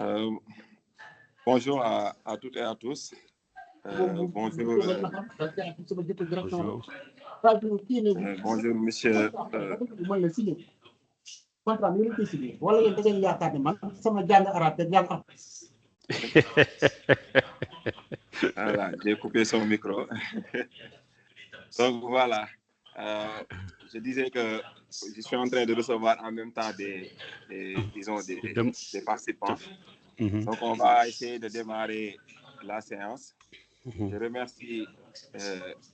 Euh, bonjour à toutes et à tous. Bonjour. Bonjour, monsieur. Voilà, j'ai coupé son micro. Donc voilà, je disais que je suis en train de recevoir en même temps des participants. Donc on va essayer de démarrer la séance. Je remercie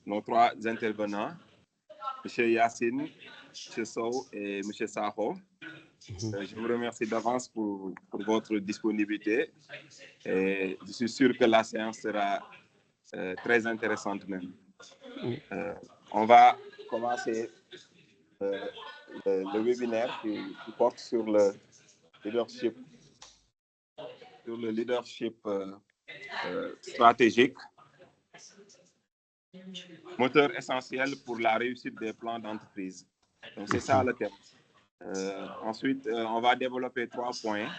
nos trois intervenants, M. Yassine, M. Sow et M. Saho. Je vous remercie d'avance pour votre disponibilité et je suis sûr que la séance sera très intéressante même. On va commencer le webinaire qui porte sur le leadership stratégique, moteur essentiel pour la réussite des plans d'entreprise. Donc c'est ça le thème. Ensuite, on va développer 3 points.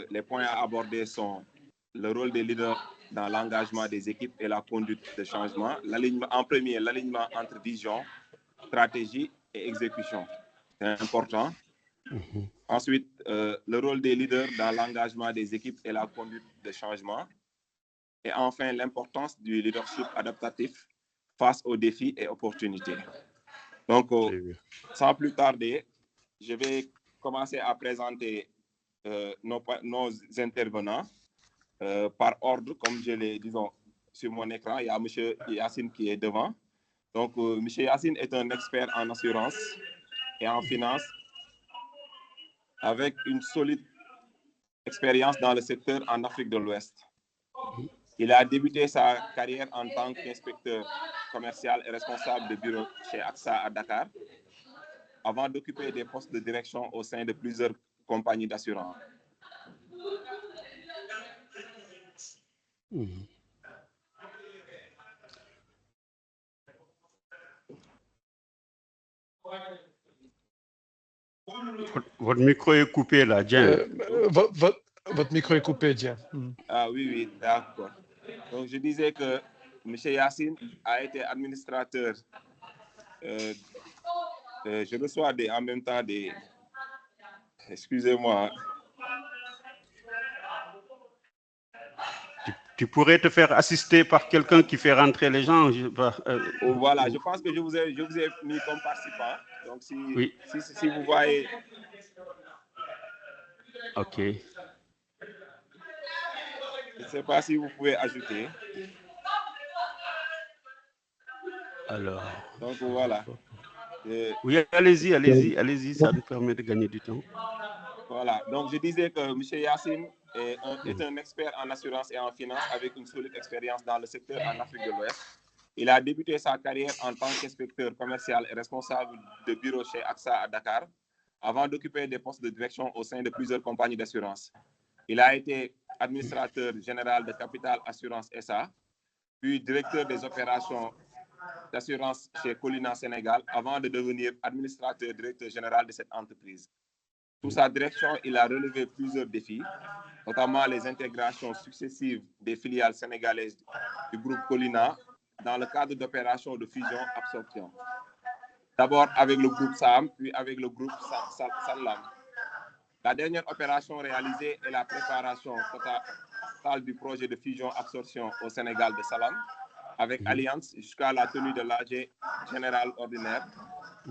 Les points à aborder sont le rôle des leaders dans l'engagement des équipes et la conduite de changement. En premier, l'alignement entre vision, stratégie et exécution. C'est important. Ensuite, le rôle des leaders dans l'engagement des équipes et la conduite de changement. Et enfin, l'importance du leadership adaptatif face aux défis et opportunités. Donc, sans plus tarder, je vais commencer à présenter nos intervenants par ordre, comme je l'ai dit sur mon écran. Il y a M. Yassine qui est devant. Donc, M. Yassine est un expert en assurance et en finance avec une solide expérience dans le secteur en Afrique de l'Ouest. Il a débuté sa carrière en tant qu'inspecteur commercial et responsable de bureau chez AXA à Dakar, avant d'occuper des postes de direction au sein de plusieurs compagnies d'assurance. Votre micro est coupé là, Jean. Votre micro est coupé, Jean. Ah oui, d'accord. Donc je disais que M. Yassine a été administrateur. Je reçois en même temps des... Excusez-moi. Tu pourrais te faire assister par quelqu'un qui fait rentrer les gens. Voilà, je pense que je vous ai mis comme participant. Donc si vous voyez... OK. Je ne sais pas si vous pouvez ajouter. Alors. Donc voilà. Oui, allez-y, ça nous permet de gagner du temps. Voilà, donc je disais que M. Yassine est un expert en assurance et en finance avec une solide expérience dans le secteur en Afrique de l'Ouest. Il a débuté sa carrière en tant qu'inspecteur commercial et responsable de bureau chez AXA à Dakar, avant d'occuper des postes de direction au sein de plusieurs compagnies d'assurance. Il a été administrateur général de Capital Assurance SA, puis directeur des opérations d'assurance chez Colina Sénégal, avant de devenir administrateur directeur général de cette entreprise. Sous sa direction, il a relevé plusieurs défis, notamment les intégrations successives des filiales sénégalaises du groupe Colina dans le cadre d'opérations de fusion-absorption. D'abord avec le groupe SAM, puis avec le groupe Sanlam. La dernière opération réalisée est la préparation totale du projet de fusion-absorption au Sénégal de Salam, avec Allianz jusqu'à la tenue de l'AG général ordinaire,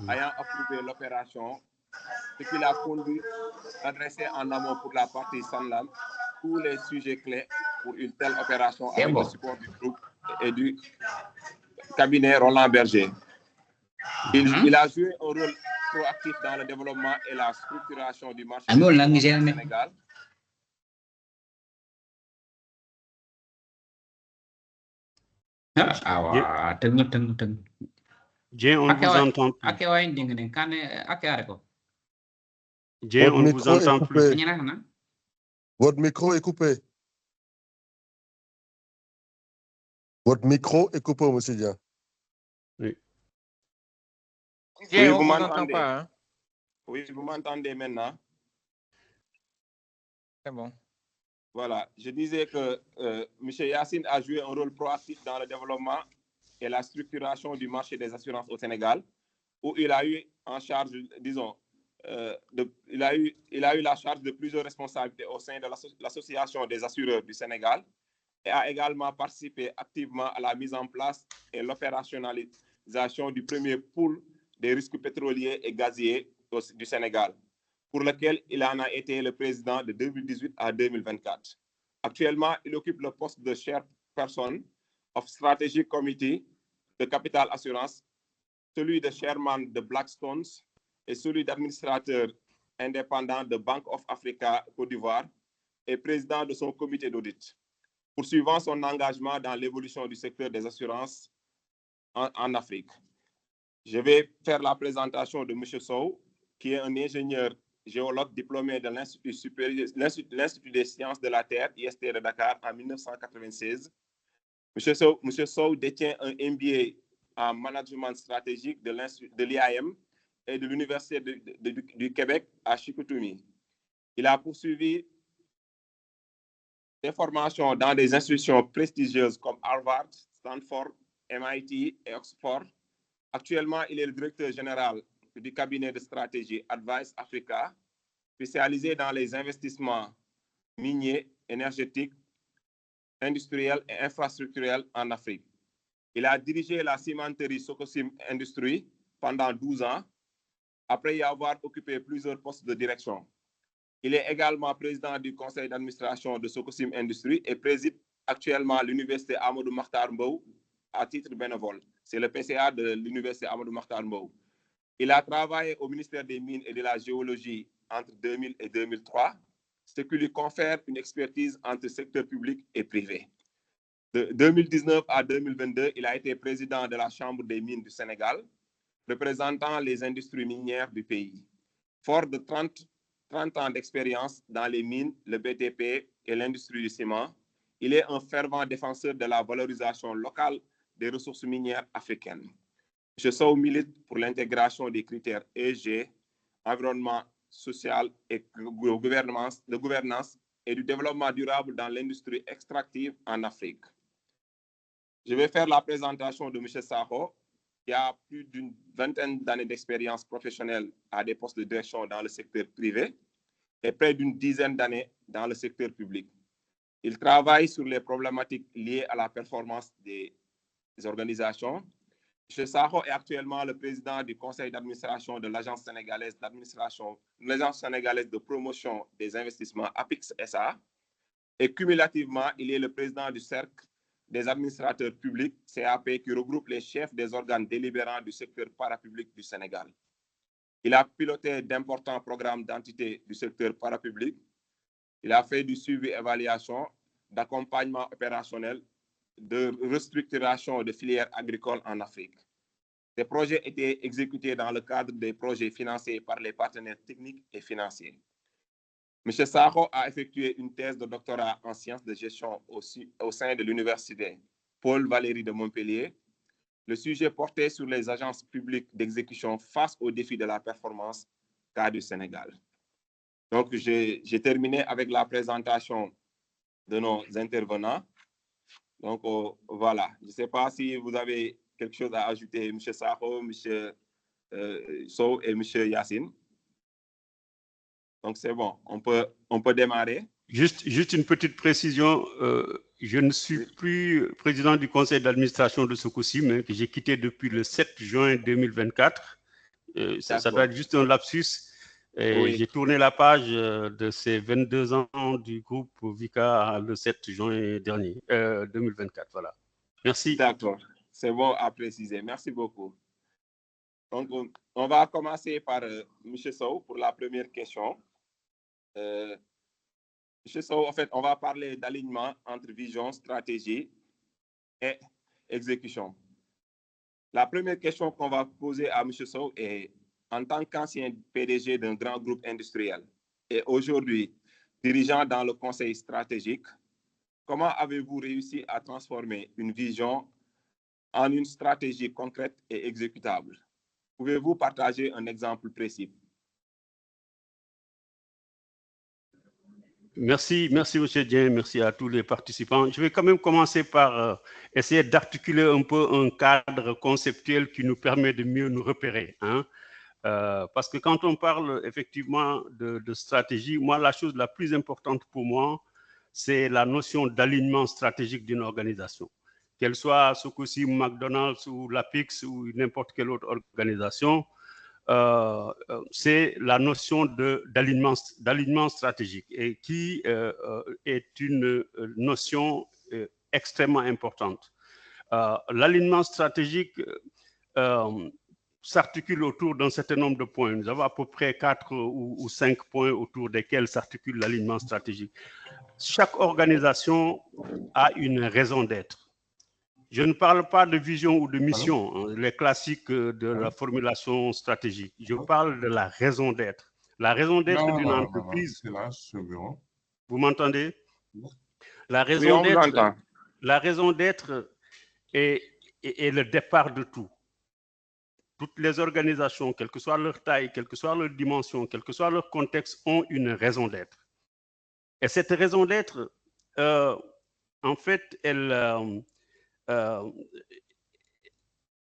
ayant approuvé l'opération, ce qui l'a conduit à dresser en amont pour la partie Sanlam tous les sujets clés pour une telle opération avec le support du groupe et du cabinet Roland Berger. Il a joué un rôle proactif dans le développement et la structuration du marché du Sénégal. Jean, on vous entend plus. Jean, on vous entend plus. Votre micro est coupé. Votre micro est coupé, monsieur Jean. Oui. Oui, vous m'entendez pas, hein? Oui, vous m'entendez maintenant. C'est bon. Voilà, je disais que M. Yacine a joué un rôle proactif dans le développement et la structuration du marché des assurances au Sénégal, où il a eu en charge, disons, il a eu la charge de plusieurs responsabilités au sein de l'Association des assureurs du Sénégal et a également participé activement à la mise en place et l'opérationnalisation du premier pool des risques pétroliers et gaziers du Sénégal, pour lequel il en a été le président de 2018 à 2024. Actuellement, il occupe le poste de chairperson of Strategic Committee de Capital Assurance, celui de chairman de Blackstone et celui d'administrateur indépendant de Bank of Africa Côte d'Ivoire et président de son comité d'audit, poursuivant son engagement dans l'évolution du secteur des assurances en Afrique. Je vais faire la présentation de M. Sow, qui est un ingénieur géologue diplômé de l'Institut des sciences de la Terre, IST de Dakar, en 1996. M. Sow détient un MBA en management stratégique de l'IAM et de l'Université du Québec à Chicoutimi. Il a poursuivi des formations dans des institutions prestigieuses comme Harvard, Stanford, MIT et Oxford. Actuellement, il est le directeur général du cabinet de stratégie Advice Africa, spécialisé dans les investissements miniers, énergétiques, industriels et infrastructurels en Afrique. Il a dirigé la cimenterie Socosim Industries pendant 12 ans, après y avoir occupé plusieurs postes de direction. Il est également président du conseil d'administration de Socosim Industries et préside actuellement l'université Amadou Mahtar Mbow à titre bénévole. C'est le PCA de l'université Amadou Mahtar Mbow. Il a travaillé au ministère des Mines et de la Géologie entre 2000 et 2003, ce qui lui confère une expertise entre secteur public et privé. De 2019 à 2022, il a été président de la Chambre des mines du Sénégal, représentant les industries minières du pays. Fort de 30 ans d'expérience dans les mines, le BTP et l'industrie du ciment, il est un fervent défenseur de la valorisation locale des ressources minières africaines. M. Sow milite pour l'intégration des critères ESG, environnement social et de gouvernance et du développement durable dans l'industrie extractive en Afrique. Je vais faire la présentation de M. Sakho, qui a plus d'une vingtaine d'années d'expérience professionnelle à des postes de direction dans le secteur privé et près d'une dizaine d'années dans le secteur public. Il travaille sur les problématiques liées à la performance des organisations. M. Sakho est actuellement le président du conseil d'administration de l'Agence sénégalaise de promotion des investissements APIX SA et cumulativement, il est le président du cercle des administrateurs publics, CAP, qui regroupe les chefs des organes délibérants du secteur parapublic du Sénégal. Il a piloté d'importants programmes d'entités du secteur parapublic. Il a fait du suivi-évaluation, d'accompagnement opérationnel, de restructuration de filières agricoles en Afrique. Ces projets étaient exécutés dans le cadre des projets financés par les partenaires techniques et financiers. M. Sakho a effectué une thèse de doctorat en sciences de gestion au sein de l'université Paul Valéry de Montpellier. Le sujet portait sur les agences publiques d'exécution face aux défis de la performance cas du Sénégal. Donc, j'ai terminé avec la présentation de nos intervenants. Donc, voilà. Je ne sais pas si vous avez quelque chose à ajouter, M. Sakho, M. Sow et M. Yacine. Donc, c'est bon, on peut démarrer. Juste une petite précision. Je ne suis plus président du conseil d'administration de Socosim, hein, que j'ai quitté depuis le 7 juin 2024. Ça doit être juste un lapsus. Oui. J'ai tourné la page de ces 22 ans du groupe VICA le 7 juin dernier, 2024. Voilà. Merci. D'accord. C'est bon à préciser. Merci beaucoup. Donc, on va commencer par M. Sow pour la première question. M. Sow, en fait, on va parler d'alignement entre vision, stratégie et exécution. La première question qu'on va poser à M. Sow est, en tant qu'ancien PDG d'un grand groupe industriel et aujourd'hui dirigeant dans le conseil stratégique, comment avez-vous réussi à transformer une vision en une stratégie concrète et exécutable? Pouvez-vous partager un exemple précis? Merci, M. Dien, merci à tous les participants. Je vais quand même commencer par essayer d'articuler un peu un cadre conceptuel qui nous permet de mieux nous repérer. Hein. Parce que quand on parle effectivement de stratégie, moi, la chose la plus importante pour moi, c'est la notion d'alignement stratégique d'une organisation. Qu'elle soit Sococim, McDonald's ou l'APIX ou n'importe quelle autre organisation, c'est la notion d'alignement stratégique et qui est une notion extrêmement importante. L'alignement stratégique s'articule autour d'un certain nombre de points. Nous avons à peu près 4 ou 5 points autour desquels s'articule l'alignement stratégique. Chaque organisation a une raison d'être. Je ne parle pas de vision ou de mission, hein, les classiques de la formulation stratégique. Je parle de la raison d'être. La raison d'être d'une entreprise. Vous m'entendez? La raison d'être est le départ de tout. Toutes les organisations, quelle que soit leur taille, quelle que soit leur dimension, quel que soit leur contexte, ont une raison d'être. Et cette raison d'être, en fait,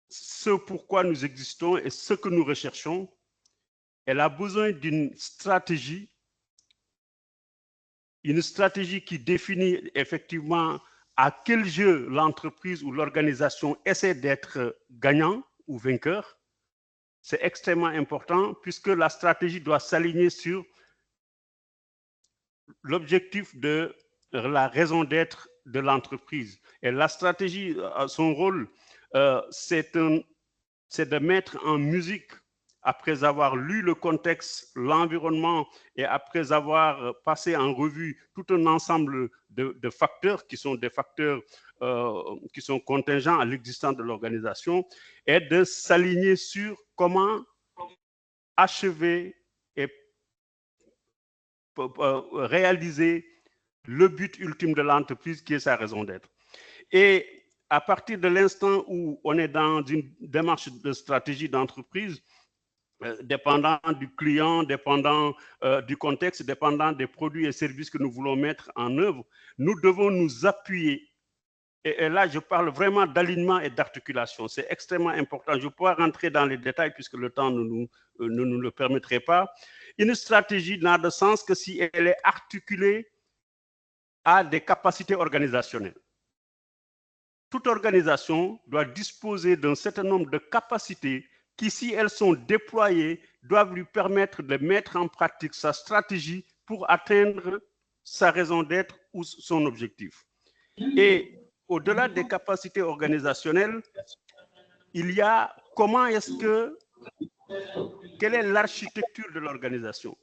ce pourquoi nous existons et ce que nous recherchons, elle a besoin d'une stratégie qui définit effectivement à quel jeu l'entreprise ou l'organisation essaie d'être gagnant ou vainqueur. C'est extrêmement important puisque la stratégie doit s'aligner sur l'objectif de la raison d'être de l'entreprise. Et la stratégie, son rôle, c'est de mettre en musique, après avoir lu le contexte, l'environnement et après avoir passé en revue tout un ensemble de facteurs qui sont des facteurs qui sont contingents à l'existence de l'organisation, et de s'aligner sur comment achever et réaliser le but ultime de l'entreprise qui est sa raison d'être. Et à partir de l'instant où on est dans une démarche de stratégie d'entreprise, dépendant du client, dépendant du contexte, dépendant des produits et services que nous voulons mettre en œuvre, nous devons nous appuyer. Et là, je parle vraiment d'alignement et d'articulation. C'est extrêmement important. Je pourrais rentrer dans les détails puisque le temps ne nous le permettrait pas. Une stratégie n'a de sens que si elle est articulée à des capacités organisationnelles. Toute organisation doit disposer d'un certain nombre de capacités qui, si elles sont déployées, doivent lui permettre de mettre en pratique sa stratégie pour atteindre sa raison d'être ou son objectif. Et au-delà des capacités organisationnelles, il y a quelle est l'architecture de l'organisation?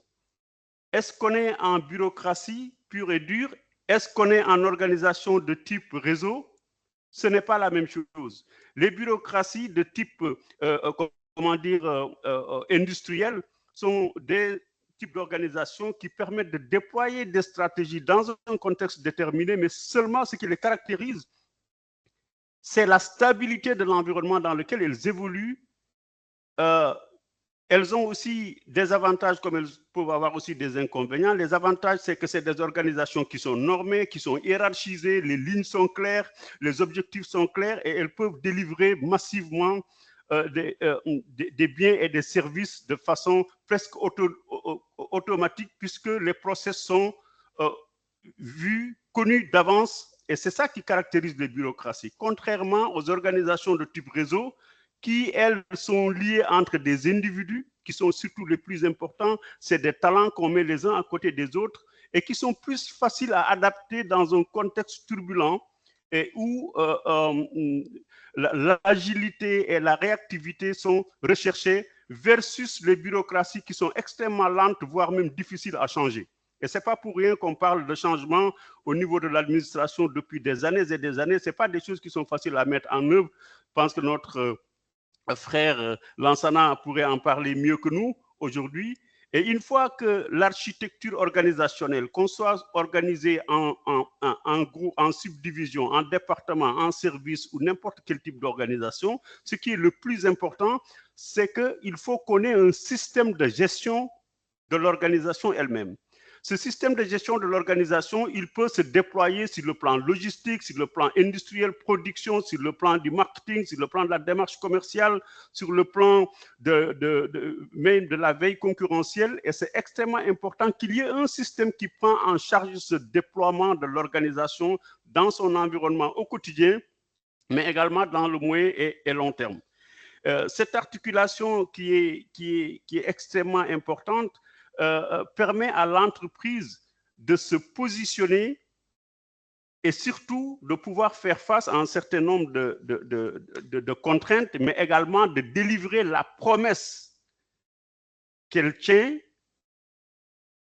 Est-ce qu'on est en bureaucratie pure et dure? Est-ce qu'on est en organisation de type réseau? Ce n'est pas la même chose. Les bureaucraties de type industriel sont des types d'organisations qui permettent de déployer des stratégies dans un contexte déterminé, mais seulement ce qui les caractérise, c'est la stabilité de l'environnement dans lequel elles évoluent. Elles ont aussi des avantages comme elles peuvent avoir aussi des inconvénients. Les avantages, c'est que c'est des organisations qui sont normées, qui sont hiérarchisées, les lignes sont claires, les objectifs sont clairs et elles peuvent délivrer massivement des biens et des services de façon presque automatique puisque les process sont vus, connus d'avance. Et c'est ça qui caractérise les bureaucraties. Contrairement aux organisations de type réseau, qui, elles, sont liées entre des individus, qui sont surtout les plus importants, c'est des talents qu'on met les uns à côté des autres et qui sont plus faciles à adapter dans un contexte turbulent et où l'agilité et la réactivité sont recherchées versus les bureaucraties qui sont extrêmement lentes, voire même difficiles à changer. Et ce n'est pas pour rien qu'on parle de changement au niveau de l'administration depuis des années et des années. Ce n'est pas des choses qui sont faciles à mettre en œuvre. Je pense que notre frère Lansana pourrait en parler mieux que nous aujourd'hui. Et une fois que l'architecture organisationnelle, qu'on soit organisé en groupe, en subdivision, en département, en service ou n'importe quel type d'organisation, ce qui est le plus important, c'est qu'il faut qu'on ait un système de gestion de l'organisation elle-même. ce système de gestion de l'organisation, il peut se déployer sur le plan logistique, sur le plan industriel, production, sur le plan du marketing, sur le plan de la démarche commerciale, sur le plan même de la veille concurrentielle. Et c'est extrêmement important qu'il y ait un système qui prend en charge ce déploiement de l'organisation dans son environnement au quotidien, mais également dans le moyen et long terme. Cette articulation qui est extrêmement importante permet à l'entreprise de se positionner et surtout de pouvoir faire face à un certain nombre de contraintes, mais également de délivrer la promesse qu'elle tient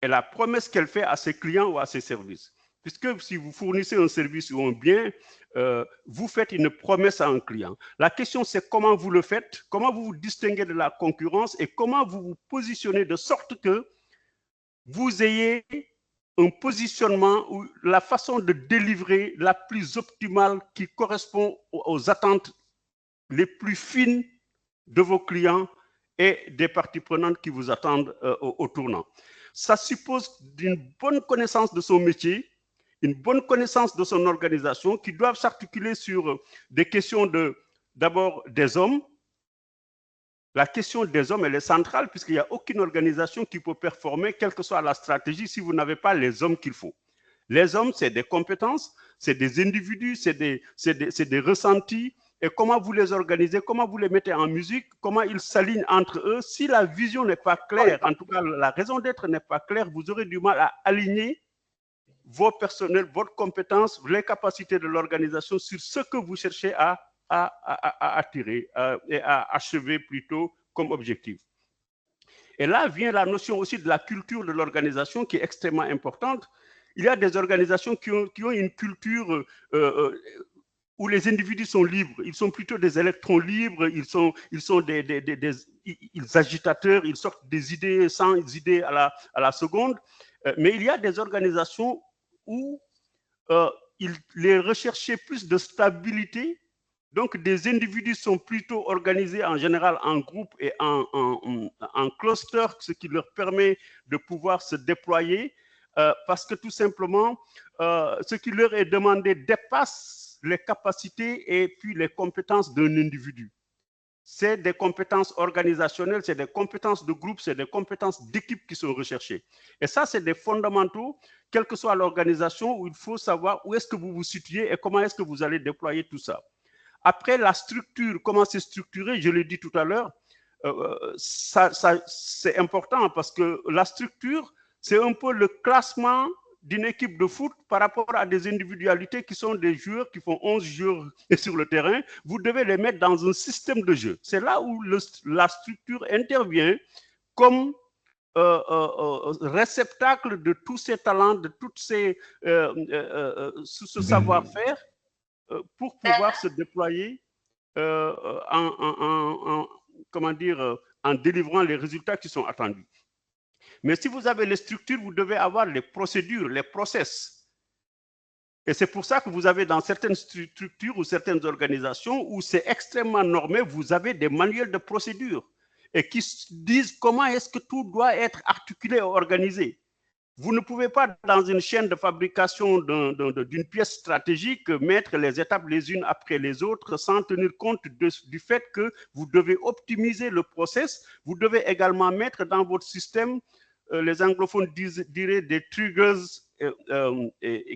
et la promesse qu'elle fait à ses clients ou à ses services. Puisque si vous fournissez un service ou un bien, vous faites une promesse à un client. La question, c'est comment vous le faites, comment vous vous distinguez de la concurrence et comment vous vous positionnez de sorte que vous ayez un positionnement ou la façon de délivrer la plus optimale qui correspond aux attentes les plus fines de vos clients et des parties prenantes qui vous attendent au tournant. Ça suppose une bonne connaissance de son métier, une bonne connaissance de son organisation qui doivent s'articuler sur des questions d'abord des hommes. La question des hommes, elle est centrale puisqu'il n'y a aucune organisation qui peut performer, quelle que soit la stratégie, si vous n'avez pas les hommes qu'il faut. Les hommes, c'est des compétences, c'est des individus, c'est des ressentis. Et comment vous les organisez, comment vous les mettez en musique, comment ils s'alignent entre eux. Si la vision n'est pas claire, en tout cas la raison d'être n'est pas claire, vous aurez du mal à aligner vos personnels, votre compétence, les capacités de l'organisation sur ce que vous cherchez à attirer et à achever plutôt comme objectif. Et là vient la notion aussi de la culture de l'organisation qui est extrêmement importante. Il y a des organisations qui ont une culture où les individus sont libres. Ils sont plutôt des électrons libres, ils sont des agitateurs, ils sortent des idées sans idées à la seconde. Mais il y a des organisations où il recherchait plus de stabilité. Donc, des individus sont plutôt organisés en général en groupe et en cluster, ce qui leur permet de pouvoir se déployer parce que tout simplement, ce qui leur est demandé dépasse les capacités et puis les compétences d'un individu. C'est des compétences organisationnelles, c'est des compétences de groupe, c'est des compétences d'équipe qui sont recherchées. Et ça, c'est des fondamentaux, quelle que soit l'organisation, où il faut savoir où est-ce que vous vous situez et comment est-ce que vous allez déployer tout ça. Après, la structure, comment c'est structuré, je l'ai dit tout à l'heure, c'est important parce que la structure, c'est un peu le classement d'une équipe de foot par rapport à des individualités qui sont des joueurs qui font 11 joueurs sur le terrain. Vous devez les mettre dans un système de jeu. C'est là où la structure intervient comme réceptacle de tous ces talents, de tout ce savoir-faire pour pouvoir se déployer en délivrant les résultats qui sont attendus. Mais si vous avez les structures, vous devez avoir les procédures, les process. Et c'est pour ça que vous avez dans certaines structures ou certaines organisations où c'est extrêmement normé, vous avez des manuels de procédure et qui disent comment est-ce que tout doit être articulé et organisé. Vous ne pouvez pas, dans une chaîne de fabrication d'une pièce stratégique, mettre les étapes les unes après les autres sans tenir compte du fait que vous devez optimiser le process. Vous devez également mettre dans votre système, les anglophones diraient des triggers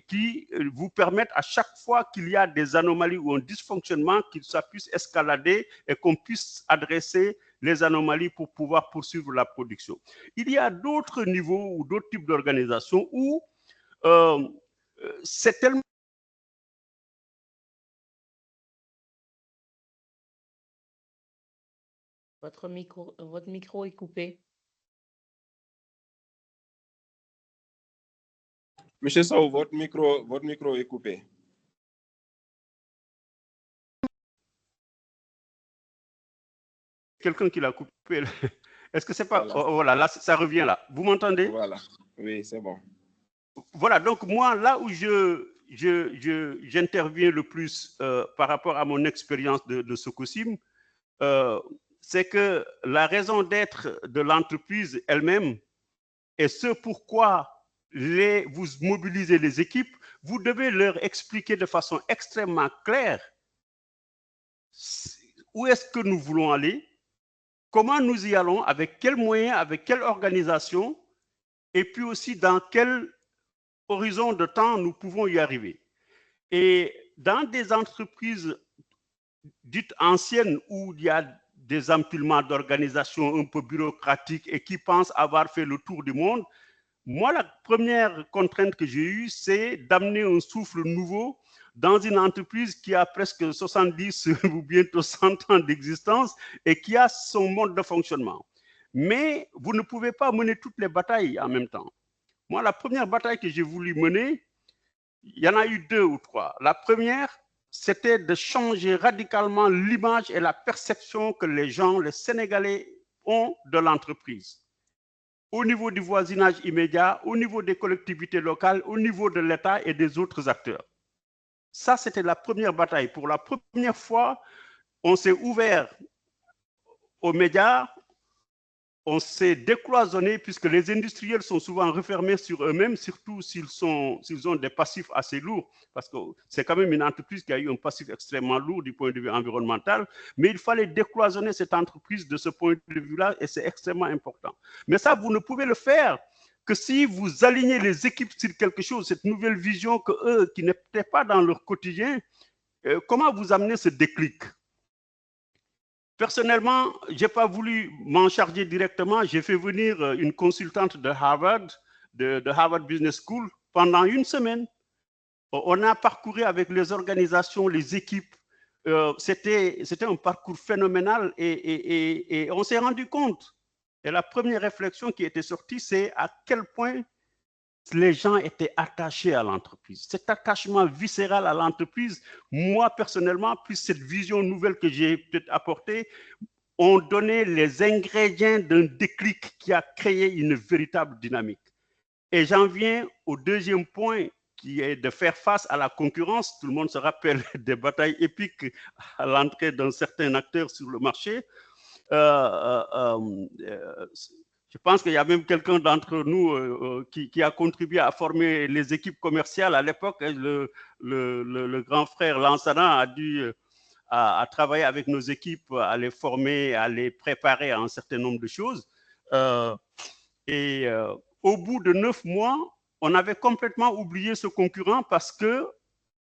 qui vous permettent à chaque fois qu'il y a des anomalies ou un dysfonctionnement, que ça puisse escalader et qu'on puisse adresser les anomalies pour pouvoir poursuivre la production. Il y a d'autres niveaux ou d'autres types d'organisations où c'est tellement... Votre micro est coupé. Monsieur Sow, votre micro est coupé. Quelqu'un qui l'a coupé. Est-ce que c'est pas... Voilà. Oh, voilà, là, ça revient là. Vous m'entendez? Voilà, oui, c'est bon. Voilà, donc moi, là où j'interviens le plus par rapport à mon expérience de Sococim, c'est que la raison d'être de l'entreprise elle-même et ce pourquoi vous mobilisez les équipes, vous devez leur expliquer de façon extrêmement claire où est-ce que nous voulons aller, comment nous y allons, avec quels moyens, avec quelle organisation, et puis aussi dans quel horizon de temps nous pouvons y arriver. Et dans des entreprises dites anciennes où il y a des empilements d'organisations un peu bureaucratiques et qui pensent avoir fait le tour du monde, moi, la première contrainte que j'ai eue, c'est d'amener un souffle nouveau dans une entreprise qui a presque 70 ou bientôt 100 ans d'existence et qui a son mode de fonctionnement. Mais vous ne pouvez pas mener toutes les batailles en même temps. Moi, la première bataille que j'ai voulu mener, il y en a eu 2 ou 3. La première, c'était de changer radicalement l'image et la perception que les gens, les Sénégalais, ont de l'entreprise. Au niveau du voisinage immédiat, au niveau des collectivités locales, au niveau de l'État et des autres acteurs. Ça, c'était la première bataille. Pour la première fois, on s'est ouvert aux médias, on s'est décloisonné puisque les industriels sont souvent refermés sur eux-mêmes, surtout s'ils ont des passifs assez lourds, parce que c'est quand même une entreprise qui a eu un passif extrêmement lourd du point de vue environnemental, mais il fallait décloisonner cette entreprise de ce point de vue-là et c'est extrêmement important. Mais ça, vous ne pouvez le faire que si vous alignez les équipes sur quelque chose, cette nouvelle vision que eux, qui n'étaient pas dans leur quotidien, comment vous amenez ce déclic? Personnellement, je n'ai pas voulu m'en charger directement. J'ai fait venir une consultante de Harvard, de Harvard Business School, pendant 1 semaine. On a parcouru avec les organisations, les équipes. C'était un parcours phénoménal et on s'est rendu compte. Et la première réflexion qui était sortie, c'est à quel point les gens étaient attachés à l'entreprise. Cet attachement viscéral à l'entreprise, moi personnellement, plus cette vision nouvelle que j'ai peut-être apportée, ont donné les ingrédients d'un déclic qui a créé une véritable dynamique. Et j'en viens au deuxième point, qui est de faire face à la concurrence. Tout le monde se rappelle des batailles épiques à l'entrée d'un certain acteur sur le marché. Je pense qu'il y a même quelqu'un d'entre nous qui a contribué à former les équipes commerciales à l'époque. Le grand frère Lansana a dû à travailler avec nos équipes, à les former, à les préparer à un certain nombre de choses. Au bout de 9 mois, on avait complètement oublié ce concurrent parce que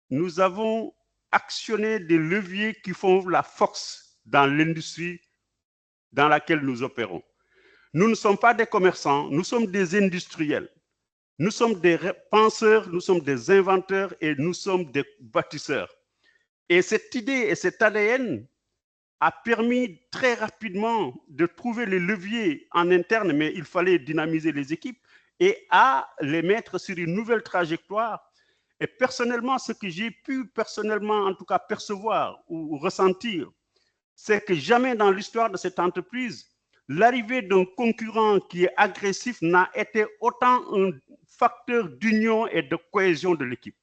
nous avons actionné des leviers qui font la force dans l'industrie dans laquelle nous opérons. Nous ne sommes pas des commerçants, nous sommes des industriels. Nous sommes des penseurs, nous sommes des inventeurs et nous sommes des bâtisseurs. Et cette idée et cet ADN a permis très rapidement de trouver les leviers en interne, mais il fallait dynamiser les équipes et à les mettre sur une nouvelle trajectoire. Et personnellement, ce que j'ai pu personnellement, en tout cas, percevoir ou ressentir, c'est que jamais dans l'histoire de cette entreprise, l'arrivée d'un concurrent qui est agressif n'a été autant un facteur d'union et de cohésion de l'équipe.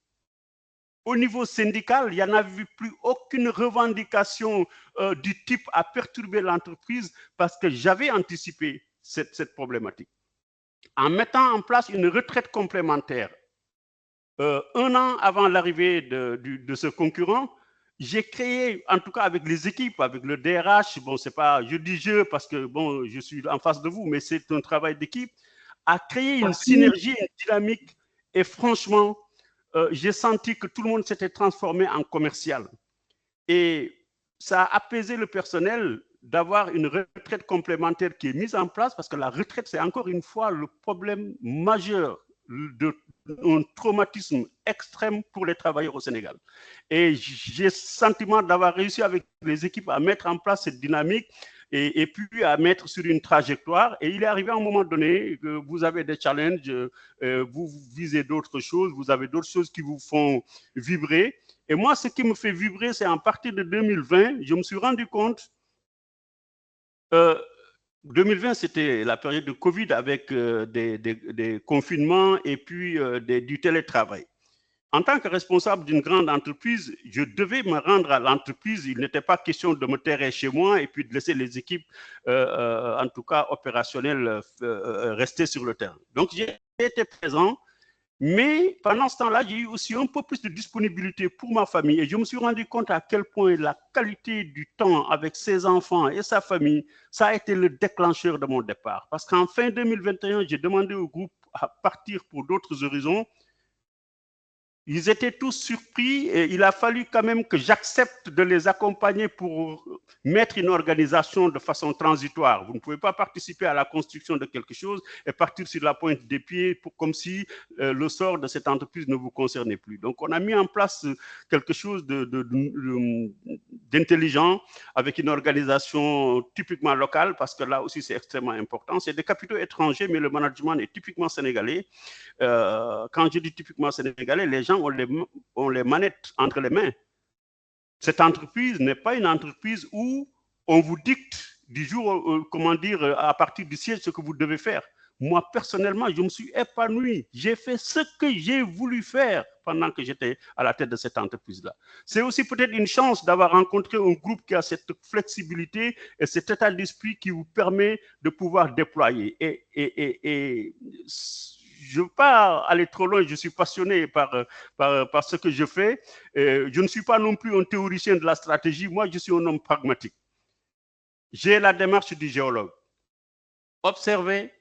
Au niveau syndical, il n'y en a plus aucune revendication du type à perturber l'entreprise parce que j'avais anticipé cette problématique. En mettant en place une retraite complémentaire, 1 an avant l'arrivée de ce concurrent, j'ai créé, en tout cas avec les équipes, avec le DRH, bon, c'est pas, je dis je parce que bon, je suis en face de vous, mais c'est un travail d'équipe, à créer une synergie, une dynamique. Et franchement, j'ai senti que tout le monde s'était transformé en commercial. Et ça a apaisé le personnel d'avoir une retraite complémentaire qui est mise en place parce que la retraite, c'est encore une fois le problème majeur d'un traumatisme extrême pour les travailleurs au Sénégal. Et j'ai le sentiment d'avoir réussi avec les équipes à mettre en place cette dynamique et puis à mettre sur une trajectoire. Et il est arrivé à un moment donné que vous avez des challenges, vous visez d'autres choses, vous avez d'autres choses qui vous font vibrer. Et moi, ce qui me fait vibrer, c'est à partir de 2020, je me suis rendu compte 2020, c'était la période de Covid avec des confinements et puis du télétravail. En tant que responsable d'une grande entreprise, je devais me rendre à l'entreprise. Il n'était pas question de me terrer chez moi et puis de laisser les équipes, en tout cas opérationnelles, rester sur le terrain. Donc, j'ai été présent, mais pendant ce temps-là, j'ai eu aussi un peu plus de disponibilité pour ma famille et je me suis rendu compte à quel point la qualité du temps avec ses enfants et sa famille, ça a été le déclencheur de mon départ. Parce qu'en fin 2021, j'ai demandé au groupe à partir pour d'autres horizons. Ils étaient tous surpris et il a fallu quand même que j'accepte de les accompagner pour mettre une organisation de façon transitoire. Vous ne pouvez pas participer à la construction de quelque chose et partir sur la pointe des pieds comme si le sort de cette entreprise ne vous concernait plus. Donc, on a mis en place quelque chose d'intelligent avec une organisation typiquement locale parce que là aussi, c'est extrêmement important. C'est des capitaux étrangers, mais le management est typiquement sénégalais. Quand je dis typiquement sénégalais, les gens ont les manettes entre les mains. Cette entreprise n'est pas une entreprise où on vous dicte du jour, comment dire, à partir du siège ce que vous devez faire. Moi, personnellement, je me suis épanoui. J'ai fait ce que j'ai voulu faire pendant que j'étais à la tête de cette entreprise-là. C'est aussi peut-être une chance d'avoir rencontré un groupe qui a cette flexibilité et cet état d'esprit qui vous permet de pouvoir déployer. Et je ne veux pas aller trop loin, je suis passionné par ce que je fais. Je ne suis pas non plus un théoricien de la stratégie, moi je suis un homme pragmatique. J'ai la démarche du géologue. Observer,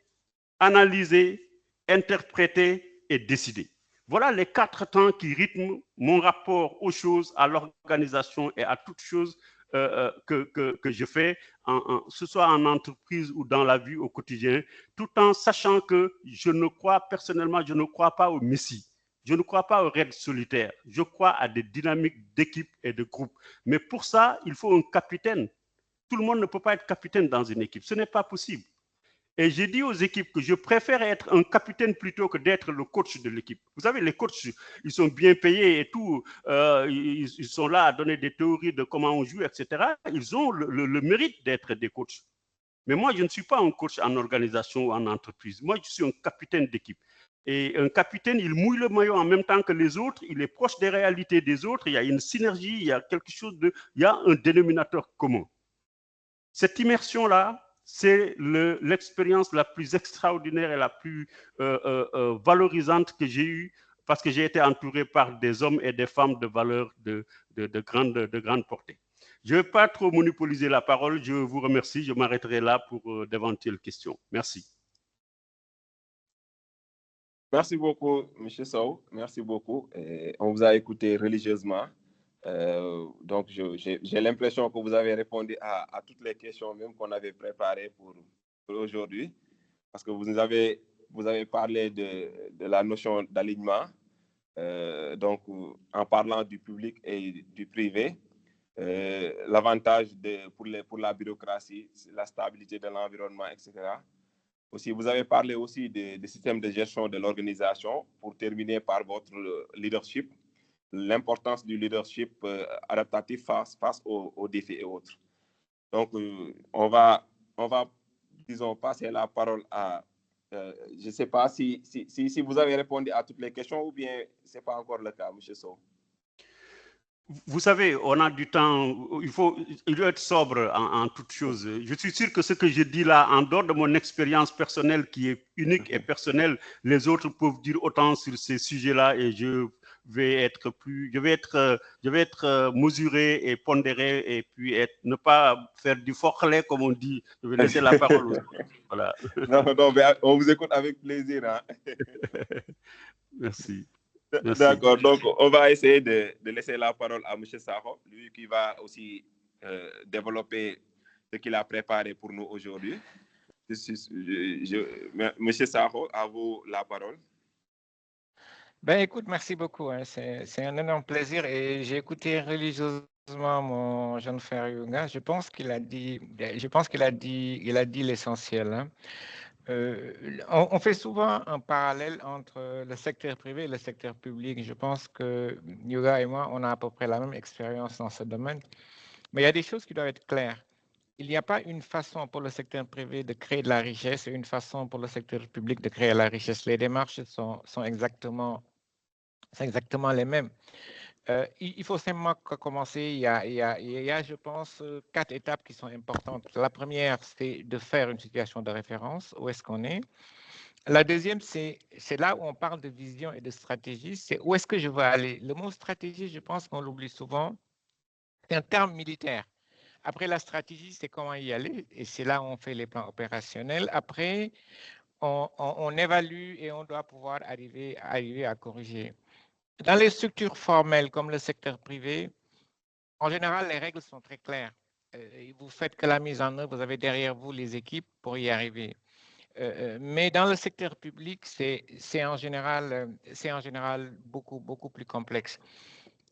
analyser, interpréter et décider. Voilà les 4 temps qui rythment mon rapport aux choses, à l'organisation et à toutes choses que je fais, ce soit en entreprise ou dans la vie au quotidien, tout en sachant que personnellement, je ne crois pas au messie. Je ne crois pas au raid solitaire. Je crois à des dynamiques d'équipe et de groupe. Mais pour ça, il faut un capitaine. Tout le monde ne peut pas être capitaine dans une équipe. Ce n'est pas possible. Et j'ai dit aux équipes que je préfère être un capitaine plutôt que d'être le coach de l'équipe. Vous savez, les coachs, ils sont bien payés et tout. Ils sont là à donner des théories de comment on joue, etc. Ils ont le mérite d'être des coachs. Mais moi, je ne suis pas un coach en organisation ou en entreprise. Moi, je suis un capitaine d'équipe. Et un capitaine, il mouille le maillot en même temps que les autres. Il est proche des réalités des autres. Il y a une synergie, il y a quelque chose il y a un dénominateur commun. Cette immersion-là, c'est l'expérience la plus extraordinaire et la plus valorisante que j'ai eue parce que j'ai été entouré par des hommes et des femmes de valeur de grande portée. Je ne vais pas trop monopoliser la parole. Je vous remercie. Je m'arrêterai là pour d'éventuelles questions. Merci. Merci beaucoup, M. Sow. Merci beaucoup. On vous a écouté religieusement. Donc, j'ai l'impression que vous avez répondu à toutes les questions même qu'on avait préparées pour aujourd'hui, parce que vous avez parlé de la notion d'alignement, donc en parlant du public et du privé, l'avantage pour la bureaucratie, la stabilité de l'environnement, etc. Aussi, vous avez parlé aussi des systèmes de gestion de l'organisation pour terminer par votre leadership, l'importance du leadership adaptatif face aux défis et autres. Donc, on va, disons, passer la parole à, je ne sais pas si vous avez répondu à toutes les questions ou bien ce n'est pas encore le cas, M. Sow. Vous savez, on a du temps, il faut être sobre en toutes choses. Je suis sûr que ce que je dis là, en dehors de mon expérience personnelle qui est unique et personnelle, les autres peuvent dire autant sur ces sujets-là et je vais être mesuré et pondéré et puis ne pas faire du forclais comme on dit. Je vais laisser la parole aux autres. Voilà. Non, mais on vous écoute avec plaisir. Hein? Merci. D'accord, donc on va essayer de laisser la parole à M. Sakho, lui qui va aussi développer ce qu'il a préparé pour nous aujourd'hui. M. Sakho, à vous la parole. Ben écoute, merci beaucoup. Hein. C'est un énorme plaisir et j'ai écouté religieusement mon jeune frère Yunga. Je pense qu'il a dit l'essentiel. Hein. On fait souvent un parallèle entre le secteur privé et le secteur public. Je pense que Yuga et moi, on a à peu près la même expérience dans ce domaine. Mais il y a des choses qui doivent être claires. Il n'y a pas une façon pour le secteur privé de créer de la richesse et une façon pour le secteur public de créer la richesse. Les démarches sont exactement c'est exactement les mêmes. Il faut simplement commencer. Il y a, je pense, 4 étapes qui sont importantes. La première, c'est de faire une situation de référence. Où est-ce qu'on est? La deuxième, c'est là où on parle de vision et de stratégie. C'est où est-ce que je veux aller? Le mot stratégie, je pense qu'on l'oublie souvent. C'est un terme militaire. Après, la stratégie, c'est comment y aller. Et c'est là où on fait les plans opérationnels. Après, on évalue et on doit pouvoir arriver à corriger. Dans les structures formelles comme le secteur privé, en général, les règles sont très claires. Vous faites que la mise en œuvre, vous avez derrière vous les équipes pour y arriver. Mais dans le secteur public, c'est en général beaucoup plus complexe.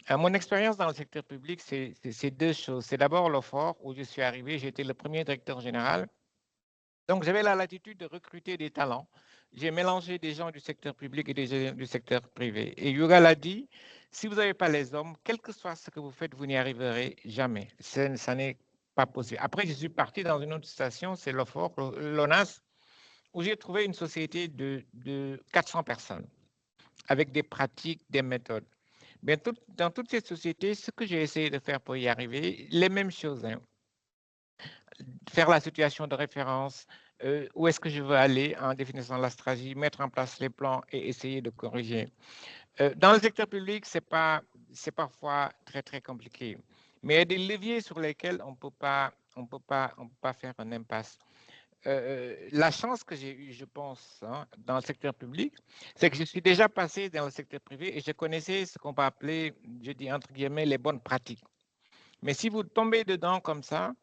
Mon expérience dans le secteur public, c'est 2 choses. C'est d'abord l'OFOR, où je suis arrivé, j'étais le premier directeur général. Donc, j'avais la latitude de recruter des talents. J'ai mélangé des gens du secteur public et des gens du secteur privé. Et Yoga l'a dit, si vous n'avez pas les hommes, quel que soit ce que vous faites, vous n'y arriverez jamais. Ça n'est pas possible. Après, je suis parti dans une autre station, c'est l'OFOR, l'ONAS, où j'ai trouvé une société de 400 personnes, avec des pratiques, des méthodes. Mais dans toutes ces sociétés, ce que j'ai essayé de faire pour y arriver, les mêmes choses. Hein. Faire la situation de référence, où est-ce que je veux aller en définissant la stratégie, mettre en place les plans et essayer de corriger. Dans le secteur public, c'est parfois très, très compliqué. Mais il y a des leviers sur lesquels on ne peut pas faire un impasse. La chance que j'ai eue, je pense, hein, dans le secteur public, c'est que je suis déjà passé dans le secteur privé et je connaissais ce qu'on peut appeler, je dis entre guillemets, les bonnes pratiques. Mais si vous tombez dedans comme ça,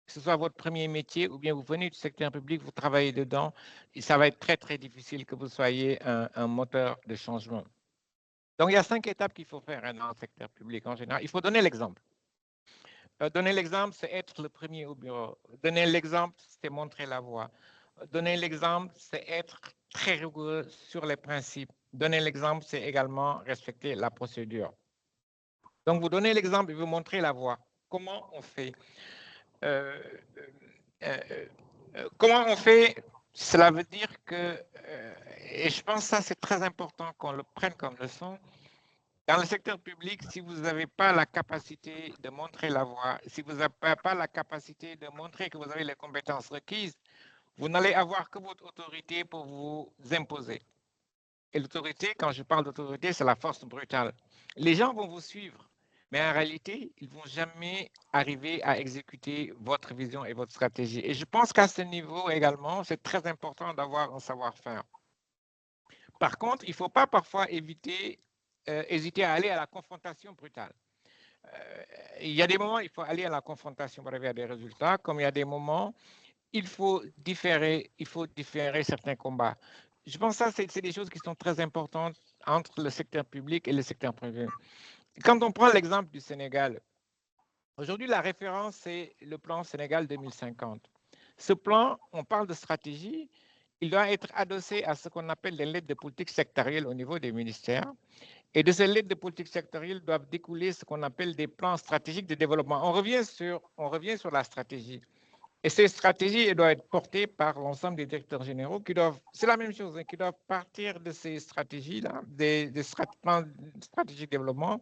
que ce soit votre premier métier ou bien vous venez du secteur public, vous travaillez dedans, et ça va être très, très difficile que vous soyez un moteur de changement. Donc, il y a 5 étapes qu'il faut faire hein, dans le secteur public en général. Il faut donner l'exemple. Donner l'exemple, c'est être le premier au bureau. Donner l'exemple, c'est montrer la voie. Donner l'exemple, c'est être très rigoureux sur les principes. Donner l'exemple, c'est également respecter la procédure. Donc, vous donnez l'exemple et vous montrez la voie. Comment on fait? Comment on fait? Cela veut dire que, et je pense que ça c'est très important qu'on le prenne comme leçon, dans le secteur public, si vous n'avez pas la capacité de montrer la voie, si vous n'avez pas la capacité de montrer que vous avez les compétences requises, vous n'allez avoir que votre autorité pour vous imposer. Et l'autorité, quand je parle d'autorité, c'est la force brutale. Les gens vont vous suivre, mais en réalité, ils ne vont jamais arriver à exécuter votre vision et votre stratégie. Et je pense qu'à ce niveau également, c'est très important d'avoir un savoir-faire. Par contre, il ne faut pas parfois hésiter à aller à la confrontation brutale. Il y a des moments, il faut aller à la confrontation pour arriver à des résultats, comme il y a des moments, il faut différer certains combats. Je pense que ça, c'est des choses qui sont très importantes entre le secteur public et le secteur privé. Quand on prend l'exemple du Sénégal, aujourd'hui, la référence, c'est le plan Sénégal 2050. Ce plan, on parle de stratégie, il doit être adossé à ce qu'on appelle les lettres de politique sectorielle au niveau des ministères. Et de ces lettres de politique sectorielle doivent découler ce qu'on appelle des plans stratégiques de développement. On revient sur la stratégie. Et ces stratégies, elles doivent être portées par l'ensemble des directeurs généraux qui doivent, c'est la même chose, hein, qui doivent partir de ces stratégies-là, des plans stratégiques de développement,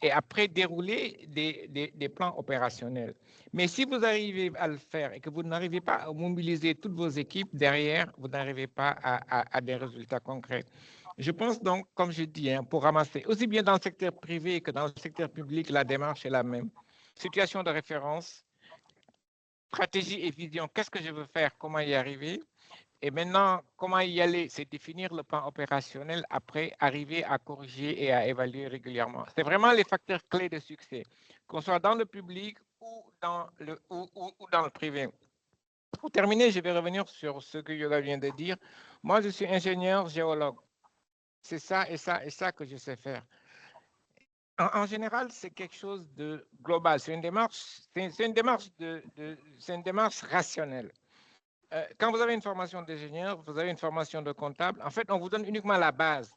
et après dérouler des plans opérationnels. Mais si vous arrivez à le faire et que vous n'arrivez pas à mobiliser toutes vos équipes derrière, vous n'arrivez pas à des résultats concrets. Je pense donc, comme je dis, hein, pour ramasser, aussi bien dans le secteur privé que dans le secteur public, la démarche est la même. Situation de référence, stratégie et vision, qu'est-ce que je veux faire, comment y arriver? Et maintenant, comment y aller? C'est définir le plan opérationnel, après arriver à corriger et à évaluer régulièrement. C'est vraiment les facteurs clés de succès, qu'on soit dans le public ou dans le privé. Pour terminer, je vais revenir sur ce que Yoga vient de dire. Moi, je suis ingénieur géologue. C'est ça et ça et ça que je sais faire. En général, c'est quelque chose de global. C'est une démarche rationnelle. Quand vous avez une formation d'ingénieur, vous avez une formation de comptable, en fait, on vous donne uniquement la base.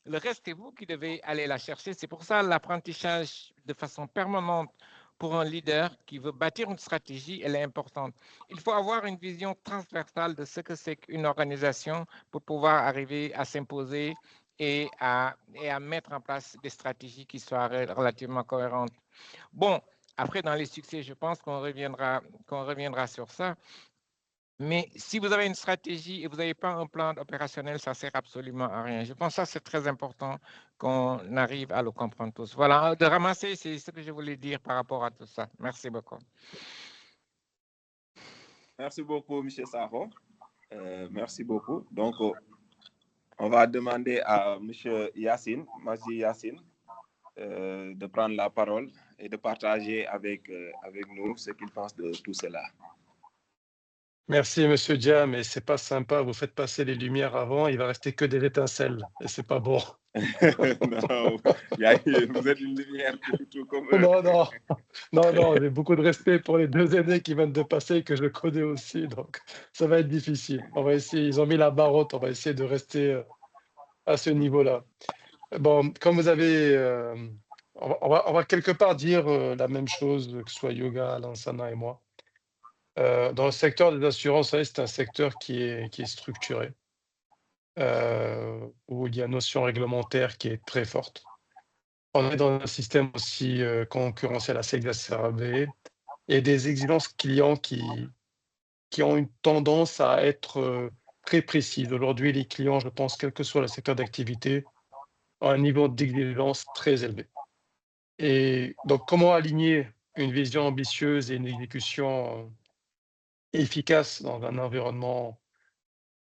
Le reste, c'est vous qui devez aller la chercher. C'est pour ça l'apprentissage de façon permanente pour un leader qui veut bâtir une stratégie, elle est importante. Il faut avoir une vision transversale de ce que c'est qu'une organisation pour pouvoir arriver à s'imposer et à mettre en place des stratégies qui soient relativement cohérentes. Bon, après, dans les succès, je pense qu'on reviendra sur ça. Mais si vous avez une stratégie et vous n'avez pas un plan opérationnel, ça ne sert absolument à rien. Je pense que ça, c'est très important qu'on arrive à le comprendre tous. Voilà, de ramasser, c'est ce que je voulais dire par rapport à tout ça. Merci beaucoup. Merci beaucoup, M. Saro. Merci beaucoup. Donc, on va demander à M. Yassine, Maji Yassine, de prendre la parole et de partager avec nous ce qu'il pense de tout cela. Merci, Monsieur Dia, mais c'est pas sympa. Vous faites passer les lumières avant, il va rester que des étincelles, et c'est pas bon. Non, vous êtes une lumière tout comme eux. Non, j'ai beaucoup de respect pour les 2 aînés qui viennent de passer, que je connais aussi, donc ça va être difficile. On va essayer, ils ont mis la barre haute, on va essayer de rester à ce niveau-là. Bon, comme vous avez, on va quelque part dire la même chose, que ce soit Yoga, Lansana et moi. Dans le secteur des assurances, vous savez, c'est un secteur qui est structuré, où il y a une notion réglementaire qui est très forte. On est dans un système aussi concurrentiel assez exacerbé et des exigences clients qui ont une tendance à être très précises. Aujourd'hui, les clients, je pense, quel que soit le secteur d'activité, ont un niveau d'exigence très élevé. Et donc, comment aligner une vision ambitieuse et une exécution efficace dans un environnement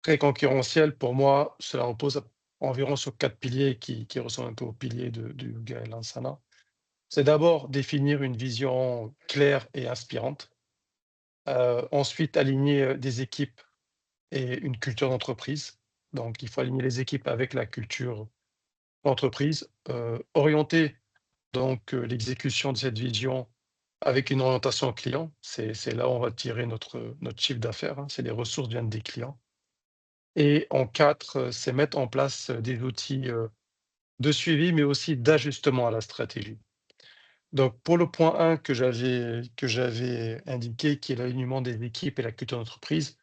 très concurrentiel? Pour moi, cela repose environ sur 4 piliers qui ressemblent un peu aux piliers du Yoga et Lansana. C'est d'abord définir une vision claire et inspirante. Ensuite, aligner des équipes et une culture d'entreprise. Donc, il faut aligner les équipes avec la culture d'entreprise. Orienter donc l'exécution de cette vision avec une orientation client. C'est là où on va tirer notre chiffre d'affaires. Hein. C'est les ressources viennent des clients. Et en 4, c'est mettre en place des outils de suivi, mais aussi d'ajustement à la stratégie. Donc, pour le point 1 que j'avais indiqué, qui est l'alignement des équipes et la culture d'entreprise,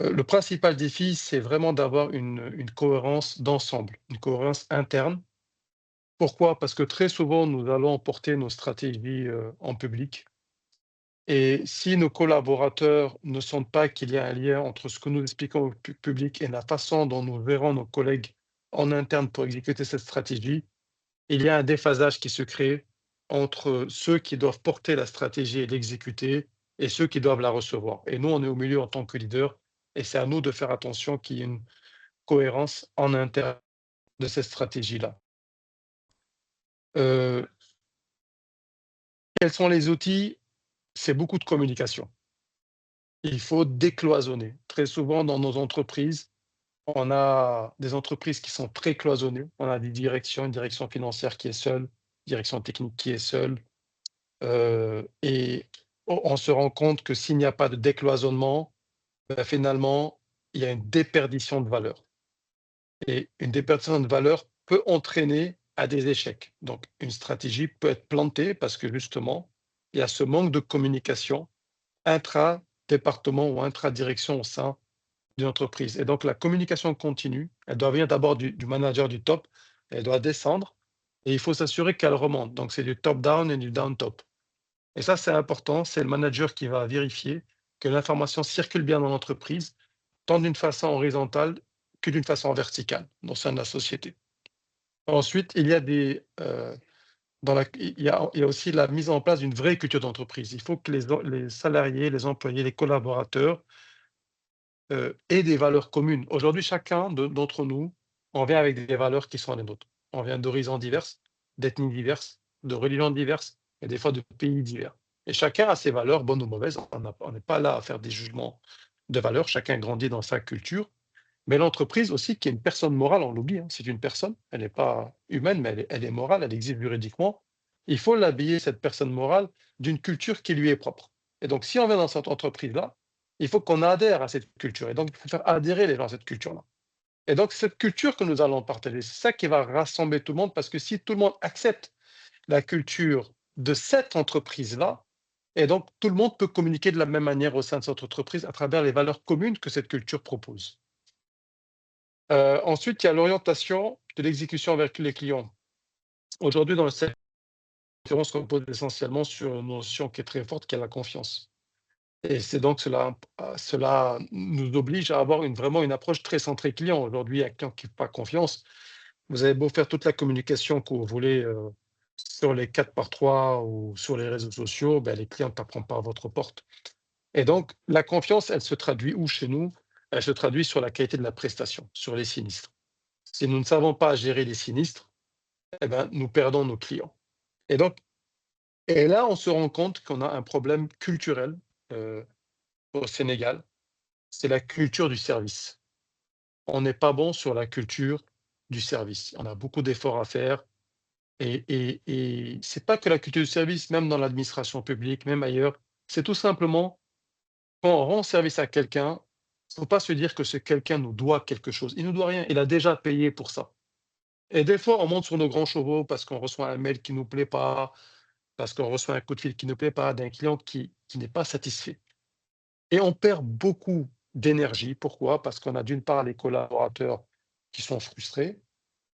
le principal défi, c'est vraiment d'avoir une cohérence d'ensemble, une cohérence interne. Pourquoi? Parce que très souvent, nous allons porter nos stratégies en public. Et si nos collaborateurs ne sentent pas qu'il y a un lien entre ce que nous expliquons au public et la façon dont nous verrons nos collègues en interne pour exécuter cette stratégie, il y a un déphasage qui se crée entre ceux qui doivent porter la stratégie et l'exécuter et ceux qui doivent la recevoir. Et nous, on est au milieu en tant que leader et c'est à nous de faire attention qu'il y ait une cohérence en interne de cette stratégie-là. Quels sont les outils? C'est beaucoup de communication. Il faut décloisonner. Très souvent, dans nos entreprises, on a des entreprises qui sont très cloisonnées. On a des directions, une direction financière qui est seule, direction technique qui est seule. Et on se rend compte que s'il n'y a pas de décloisonnement, finalement, il y a une déperdition de valeur. Et une déperdition de valeur peut entraîner à des échecs. Donc, une stratégie peut être plantée parce que justement, il y a ce manque de communication intra-département ou intra-direction au sein d'une entreprise. Et donc, la communication continue, elle doit venir d'abord du manager du top, elle doit descendre et il faut s'assurer qu'elle remonte. Donc, c'est du top-down et du down-top. Et ça, c'est important, c'est le manager qui va vérifier que l'information circule bien dans l'entreprise, tant d'une façon horizontale que d'une façon verticale, au sein de la société. Ensuite, il y a il y a aussi la mise en place d'une vraie culture d'entreprise. Il faut que les salariés, les employés, les collaborateurs aient des valeurs communes. Aujourd'hui, chacun d'entre nous, on vient avec des valeurs qui sont les nôtres. On vient d'horizons divers, d'ethnies diverses, de religions diverses et des fois de pays divers. Et chacun a ses valeurs, bonnes ou mauvaises. On n'est pas là à faire des jugements de valeurs. Chacun grandit dans sa culture. Mais l'entreprise aussi, qui est une personne morale, on l'oublie, hein, c'est une personne, elle n'est pas humaine, mais elle est morale, elle existe juridiquement. Il faut l'habiller, cette personne morale, d'une culture qui lui est propre. Et donc, si on vient dans cette entreprise-là, il faut qu'on adhère à cette culture. Et donc, il faut faire adhérer les gens à cette culture-là. Et donc, cette culture que nous allons partager, c'est ça qui va rassembler tout le monde, parce que si tout le monde accepte la culture de cette entreprise-là, et donc tout le monde peut communiquer de la même manière au sein de cette entreprise à travers les valeurs communes que cette culture propose. Ensuite, il y a l'orientation de l'exécution avec les clients. Aujourd'hui, dans le secteur, on se repose essentiellement sur une notion qui est très forte, qui est la confiance. Et c'est donc cela nous oblige à avoir vraiment une approche très centrée client. Aujourd'hui, un client qui n'a pas confiance, vous avez beau faire toute la communication que vous voulez sur les 4x3 ou sur les réseaux sociaux, ben, les clients ne taperont pas à votre porte. Et donc, la confiance, elle se traduit où chez nous? Elle se traduit sur la qualité de la prestation, sur les sinistres. Si nous ne savons pas gérer les sinistres, eh ben, nous perdons nos clients. Et donc, et là, on se rend compte qu'on a un problème culturel au Sénégal, c'est la culture du service. On n'est pas bon sur la culture du service. On a beaucoup d'efforts à faire. Et c'est pas que la culture du service, même dans l'administration publique, même ailleurs, c'est tout simplement quand on rend service à quelqu'un, il ne faut pas se dire que ce quelqu'un nous doit quelque chose. Il ne nous doit rien, il a déjà payé pour ça. Et des fois, on monte sur nos grands chevaux parce qu'on reçoit un mail qui ne nous plaît pas, parce qu'on reçoit un coup de fil qui ne nous plaît pas, d'un client qui n'est pas satisfait. Et on perd beaucoup d'énergie. Pourquoi? Parce qu'on a d'une part les collaborateurs qui sont frustrés,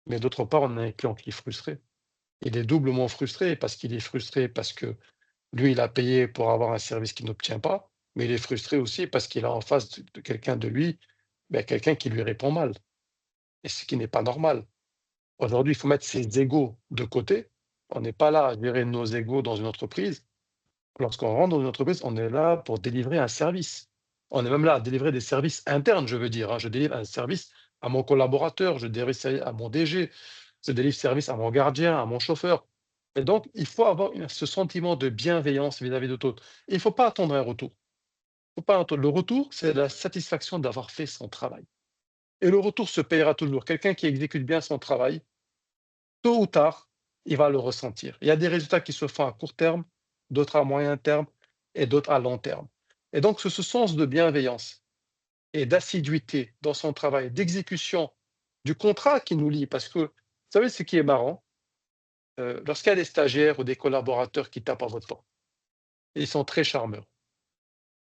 mais d'autre part, on a un client qui est frustré. Il est doublement frustré parce qu'il est frustré parce que lui, il a payé pour avoir un service qu'il n'obtient pas, mais il est frustré aussi parce qu'il a en face de quelqu'un de lui, ben, quelqu'un qui lui répond mal. Et ce qui n'est pas normal. Aujourd'hui, il faut mettre ses égos de côté. On n'est pas là à gérer nos égos dans une entreprise. Lorsqu'on rentre dans une entreprise, on est là pour délivrer un service. On est même là à délivrer des services internes, je veux dire. Je délivre un service à mon collaborateur, je délivre service à mon DG, je délivre service à mon gardien, à mon chauffeur. Et donc, il faut avoir ce sentiment de bienveillance vis-à-vis de l'autre. Il ne faut pas attendre un retour. Faut pas attendre. Le retour, c'est la satisfaction d'avoir fait son travail. Et le retour se payera toujours. Quelqu'un qui exécute bien son travail, tôt ou tard, il va le ressentir. Il y a des résultats qui se font à court terme, d'autres à moyen terme et d'autres à long terme. Et donc, ce sens de bienveillance et d'assiduité dans son travail, d'exécution du contrat qui nous lie, parce que, vous savez, ce qui est marrant, lorsqu'il y a des stagiaires ou des collaborateurs qui tapent à votre porte, ils sont très charmeurs.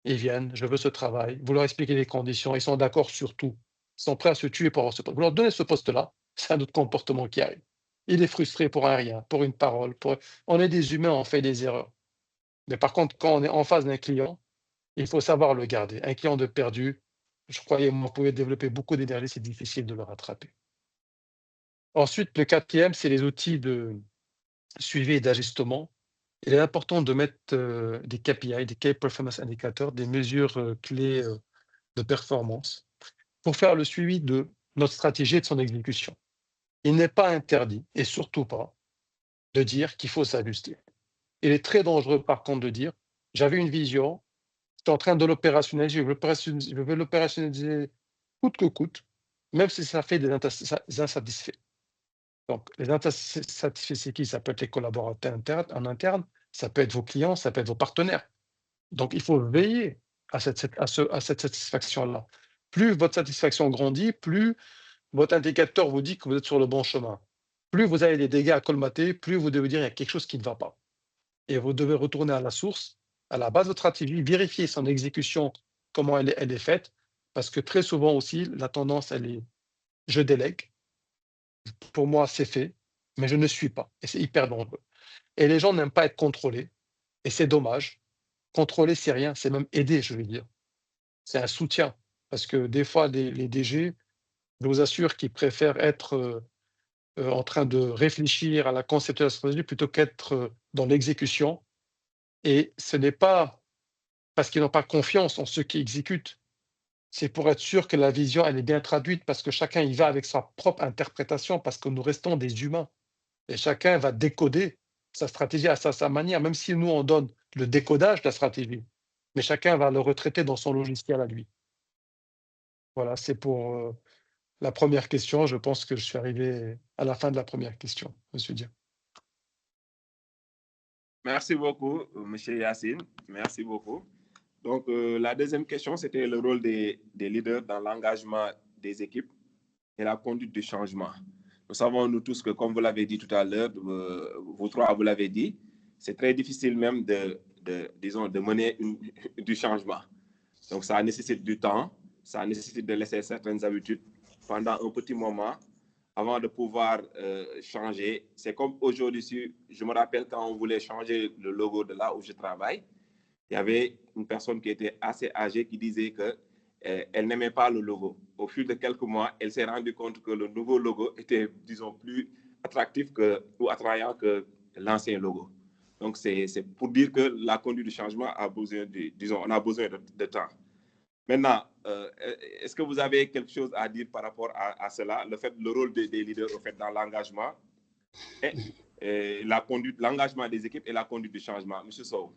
Ils viennent, je veux ce travail, vous leur expliquez les conditions, ils sont d'accord sur tout. Ils sont prêts à se tuer pour avoir ce poste. Vous leur donnez ce poste-là, c'est un autre comportement qui arrive. Il est frustré pour un rien, pour une parole. On est des humains, on fait des erreurs. Mais par contre, quand on est en face d'un client, il faut savoir le garder. Un client de perdu, je croyais, vous pouvez développer beaucoup d'énergie, c'est difficile de le rattraper. Ensuite, le quatrième, c'est les outils de suivi et d'ajustement. Il est important de mettre des KPI, des Key Performance Indicators, des mesures clés de performance, pour faire le suivi de notre stratégie et de son exécution. Il n'est pas interdit, et surtout pas, de dire qu'il faut s'ajuster. Il est très dangereux, par contre, de dire j'avais une vision, je suis en train de l'opérationnaliser, je veux l'opérationnaliser coûte que coûte, même si ça fait des insatisfaits. Donc, les insatisfaits, c'est qui? Ça peut être les collaborateurs en interne, ça peut être vos clients, ça peut être vos partenaires. Donc, il faut veiller à cette satisfaction-là. Plus votre satisfaction grandit, plus votre indicateur vous dit que vous êtes sur le bon chemin. Plus vous avez des dégâts à colmater, plus vous devez dire qu'il y a quelque chose qui ne va pas. Et vous devez retourner à la source, à la base de votre stratégie, vérifier son exécution, comment elle est faite, parce que très souvent aussi, la tendance, elle est « je délègue ». Pour moi, c'est fait, mais je ne suis pas. Et c'est hyper dangereux. Et les gens n'aiment pas être contrôlés. Et c'est dommage. Contrôler, c'est rien. C'est même aider, je veux dire. C'est un soutien. Parce que des fois, les DG, je vous assure qu'ils préfèrent être en train de réfléchir à la conception de la stratégie plutôt qu'être dans l'exécution. Et ce n'est pas parce qu'ils n'ont pas confiance en ceux qui exécutent. C'est pour être sûr que la vision, elle est bien traduite, parce que chacun y va avec sa propre interprétation, parce que nous restons des humains. Et chacun va décoder sa stratégie à sa manière, même si nous, on donne le décodage de la stratégie. Mais chacun va le retraiter dans son logiciel à lui. Voilà, c'est pour la première question. Je pense que je suis arrivé à la fin de la première question, monsieur Dia. Merci beaucoup, M. Yacine. Merci beaucoup. Donc, la deuxième question, c'était le rôle des leaders dans l'engagement des équipes et la conduite du changement. Nous savons, nous tous, que comme vous l'avez dit tout à l'heure, vous trois, vous l'avez dit, c'est très difficile même de mener du changement. Donc, ça nécessite du temps, ça nécessite de laisser certaines habitudes pendant un petit moment avant de pouvoir changer. C'est comme aujourd'hui, je me rappelle quand on voulait changer le logo de là où je travaille, il y avait une personne qui était assez âgée qui disait qu'elle n'aimait pas le logo. Au fil de quelques mois, elle s'est rendue compte que le nouveau logo était, disons, plus attractif ou attrayant que l'ancien logo. Donc, c'est pour dire que la conduite du changement a besoin on a besoin de temps. Maintenant, est-ce que vous avez quelque chose à dire par rapport à cela, le rôle des leaders au fait, dans l'engagement et la conduite, l'engagement des équipes et la conduite du changement? Monsieur Sow.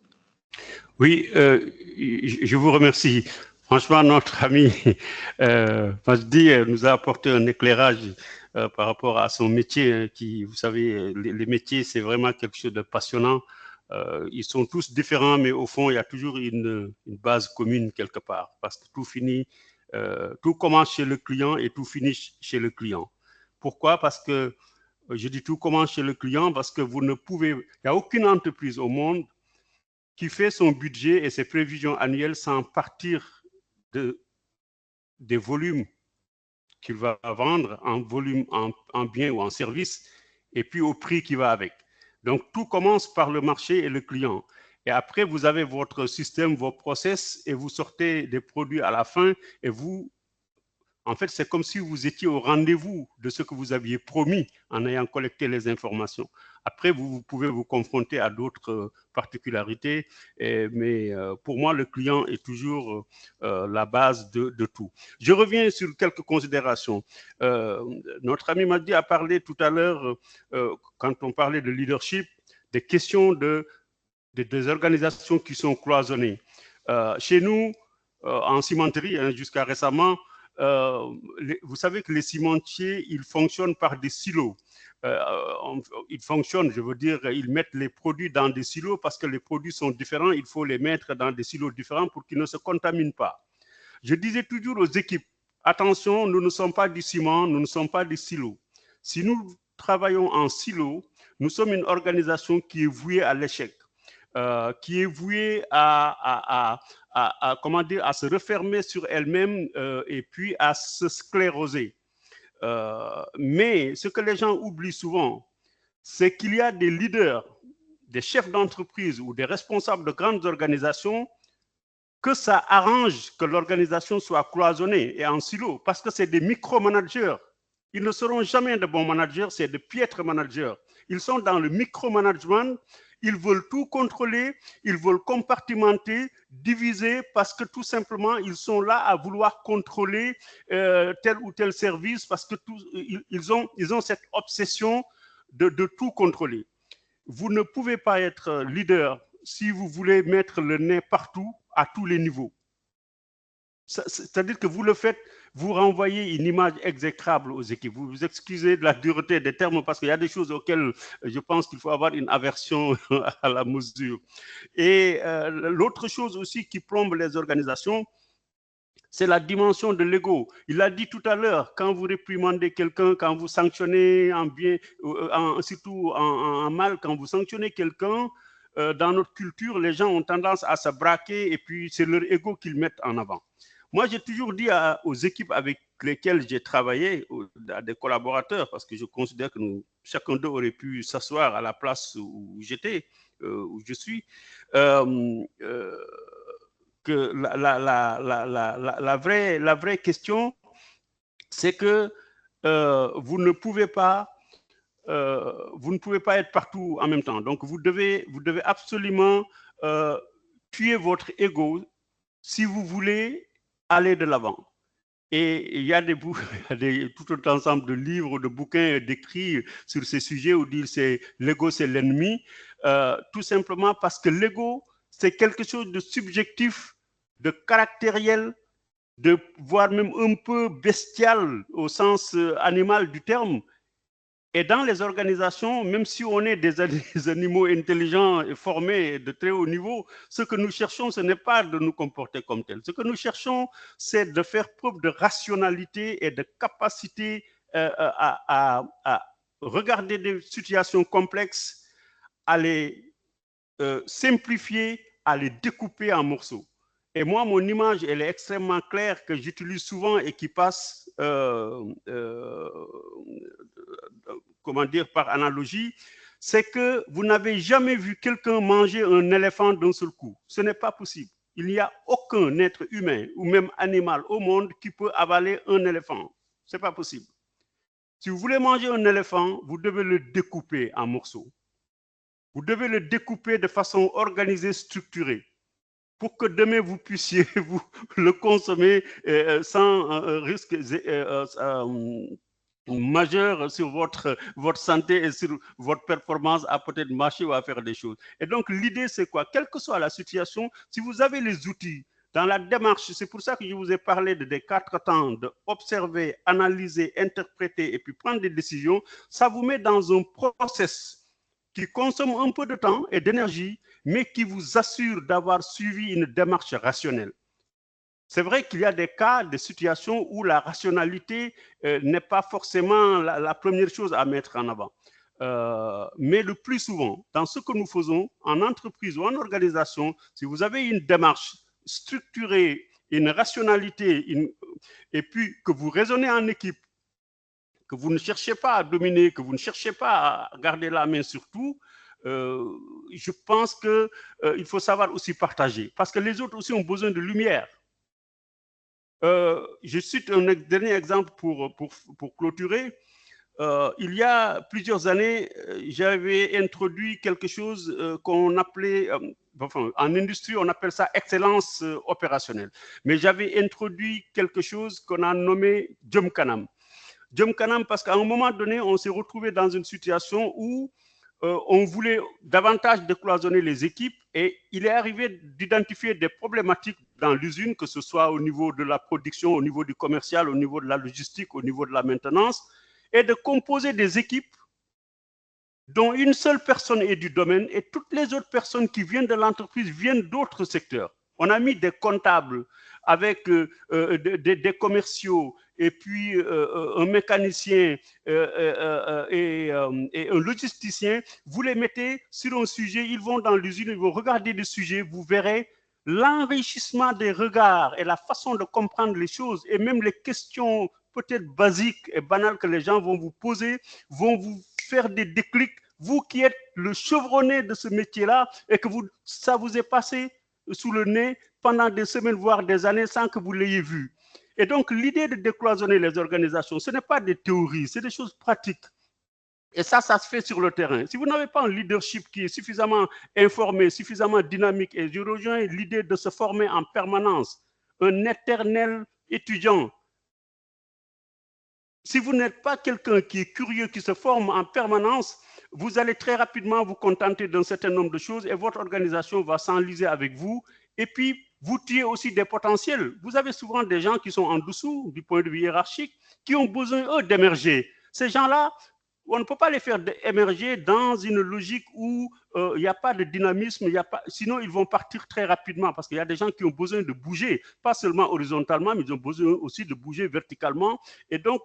Oui, je vous remercie. Franchement, notre ami Majdi nous a apporté un éclairage par rapport à son métier, qui, vous savez, les métiers, c'est vraiment quelque chose de passionnant. Ils sont tous différents, mais au fond, il y a toujours une base commune quelque part, parce que tout commence chez le client et tout finit chez le client. Pourquoi? Parce que, je dis tout commence chez le client, parce que il n'y a aucune entreprise au monde qui fait son budget et ses prévisions annuelles sans partir des volumes qu'il va vendre en volume, en biens ou en services, et puis au prix qui va avec. Donc, tout commence par le marché et le client. Et après, vous avez votre système, vos process, et vous sortez des produits à la fin, et en fait, c'est comme si vous étiez au rendez-vous de ce que vous aviez promis en ayant collecté les informations. Après, vous pouvez vous confronter à d'autres particularités, mais pour moi, le client est toujours la base de tout. Je reviens sur quelques considérations. Notre ami Majdi a parlé tout à l'heure, quand on parlait de leadership, des questions des organisations qui sont cloisonnées. Chez nous, en cimenterie, jusqu'à récemment, vous savez que les cimentiers, ils fonctionnent par des silos. Ils fonctionnent, je veux dire, ils mettent les produits dans des silos parce que les produits sont différents. Il faut les mettre dans des silos différents pour qu'ils ne se contaminent pas. Je disais toujours aux équipes, attention, nous ne sommes pas du ciment, nous ne sommes pas des silos. Si nous travaillons en silo, nous sommes une organisation qui est vouée à l'échec, qui est vouée à se refermer sur elle-même et puis à se scléroser. Mais ce que les gens oublient souvent, c'est qu'il y a des leaders, des chefs d'entreprise ou des responsables de grandes organisations que ça arrange que l'organisation soit cloisonnée et en silo, parce que c'est des micro-managers. Ils ne seront jamais de bons managers, c'est de piètres managers. Ils sont dans le micro-management. Ils veulent tout contrôler, ils veulent compartimenter, diviser, parce que tout simplement, ils sont là à vouloir contrôler tel ou tel service, parce que ils ont cette obsession de tout contrôler. Vous ne pouvez pas être leader si vous voulez mettre le nez partout, à tous les niveaux. C'est-à-dire que vous le faites, vous renvoyez une image exécrable aux équipes. Vous vous excusez de la dureté des termes parce qu'il y a des choses auxquelles je pense qu'il faut avoir une aversion à la mesure. Et l'autre chose aussi qui plombe les organisations, c'est la dimension de l'ego. Il a dit tout à l'heure, quand vous réprimandez quelqu'un, quand vous sanctionnez en bien, surtout en mal, quand vous sanctionnez quelqu'un, dans notre culture, les gens ont tendance à se braquer et puis c'est leur ego qu'ils mettent en avant. Moi, j'ai toujours dit aux équipes avec lesquelles j'ai travaillé, à des collaborateurs, parce que je considère que chacun d'eux aurait pu s'asseoir à la place où j'étais, où je suis, que la vraie question, c'est que vous ne pouvez pas être partout en même temps. Donc, vous devez absolument tuer votre ego si vous voulez aller de l'avant. Et il y a tout un ensemble de livres, de bouquins d'écrits sur ces sujets où dire l'ego, c'est l'ennemi, tout simplement parce que l'ego, c'est quelque chose de subjectif, de caractériel, voire même un peu bestial au sens animal du terme. Et dans les organisations, même si on est des animaux intelligents et formés de très haut niveau, ce que nous cherchons, ce n'est pas de nous comporter comme tels. Ce que nous cherchons, c'est de faire preuve de rationalité et de capacité à regarder des situations complexes, à les simplifier, à les découper en morceaux. Et moi, mon image, elle est extrêmement claire, que j'utilise souvent et qui passe, comment dire, par analogie. C'est que vous n'avez jamais vu quelqu'un manger un éléphant d'un seul coup. Ce n'est pas possible. Il n'y a aucun être humain ou même animal au monde qui peut avaler un éléphant. Ce n'est pas possible. Si vous voulez manger un éléphant, vous devez le découper en morceaux. Vous devez le découper de façon organisée, structurée, pour que demain vous puissiez vous le consommer sans risque majeur sur votre santé et sur votre performance à peut-être marcher ou à faire des choses. Et donc, l'idée, c'est quoi? Quelle que soit la situation, si vous avez les outils dans la démarche, c'est pour ça que je vous ai parlé des 4 temps, d'observer, analyser, interpréter et puis prendre des décisions, ça vous met dans un process qui consomme un peu de temps et d'énergie, mais qui vous assure d'avoir suivi une démarche rationnelle. C'est vrai qu'il y a des cas, des situations où la rationalité n'est pas forcément la première chose à mettre en avant. Mais le plus souvent, dans ce que nous faisons en entreprise ou en organisation, si vous avez une démarche structurée, une rationalité, et puis que vous raisonnez en équipe, que vous ne cherchez pas à dominer, que vous ne cherchez pas à garder la main sur tout, je pense qu'il faut savoir aussi partager. Parce que les autres aussi ont besoin de lumière. Je cite un dernier exemple pour clôturer. Il y a plusieurs années, j'avais introduit quelque chose qu'on appelait, enfin, en industrie, on appelle ça excellence opérationnelle. Mais j'avais introduit quelque chose qu'on a nommé Jom Kanam. Jom Kanam, parce qu'à un moment donné, on s'est retrouvé dans une situation où on voulait davantage décloisonner les équipes et il est arrivé d'identifier des problématiques dans l'usine, que ce soit au niveau de la production, au niveau du commercial, au niveau de la logistique, au niveau de la maintenance, et de composer des équipes dont une seule personne est du domaine et toutes les autres personnes qui viennent de l'entreprise viennent d'autres secteurs. On a mis des comptables avec des commerciaux et puis un mécanicien et un logisticien. Vous les mettez sur un sujet, ils vont dans l'usine, ils vont regarder le sujet, vous verrez l'enrichissement des regards et la façon de comprendre les choses et même les questions peut-être basiques et banales que les gens vont vous poser, vont vous faire des déclics. Vous qui êtes le chevronné de ce métier-là et que ça vous est passé sous le nez pendant des semaines, voire des années sans que vous l'ayez vu. Et donc, l'idée de décloisonner les organisations, ce n'est pas des théories, c'est des choses pratiques. Et ça se fait sur le terrain. Si vous n'avez pas un leadership qui est suffisamment informé, suffisamment dynamique, et je rejoins l'idée de se former en permanence, un éternel étudiant. Si vous n'êtes pas quelqu'un qui est curieux, qui se forme en permanence, vous allez très rapidement vous contenter d'un certain nombre de choses et votre organisation va s'enliser avec vous. Et puis, vous tuez aussi des potentiels. Vous avez souvent des gens qui sont en dessous du point de vue hiérarchique, qui ont besoin, eux, d'émerger. Ces gens-là, on ne peut pas les faire émerger dans une logique où il n'y a pas de dynamisme, sinon ils vont partir très rapidement parce qu'il y a des gens qui ont besoin de bouger, pas seulement horizontalement, mais ils ont besoin aussi de bouger verticalement. Et donc,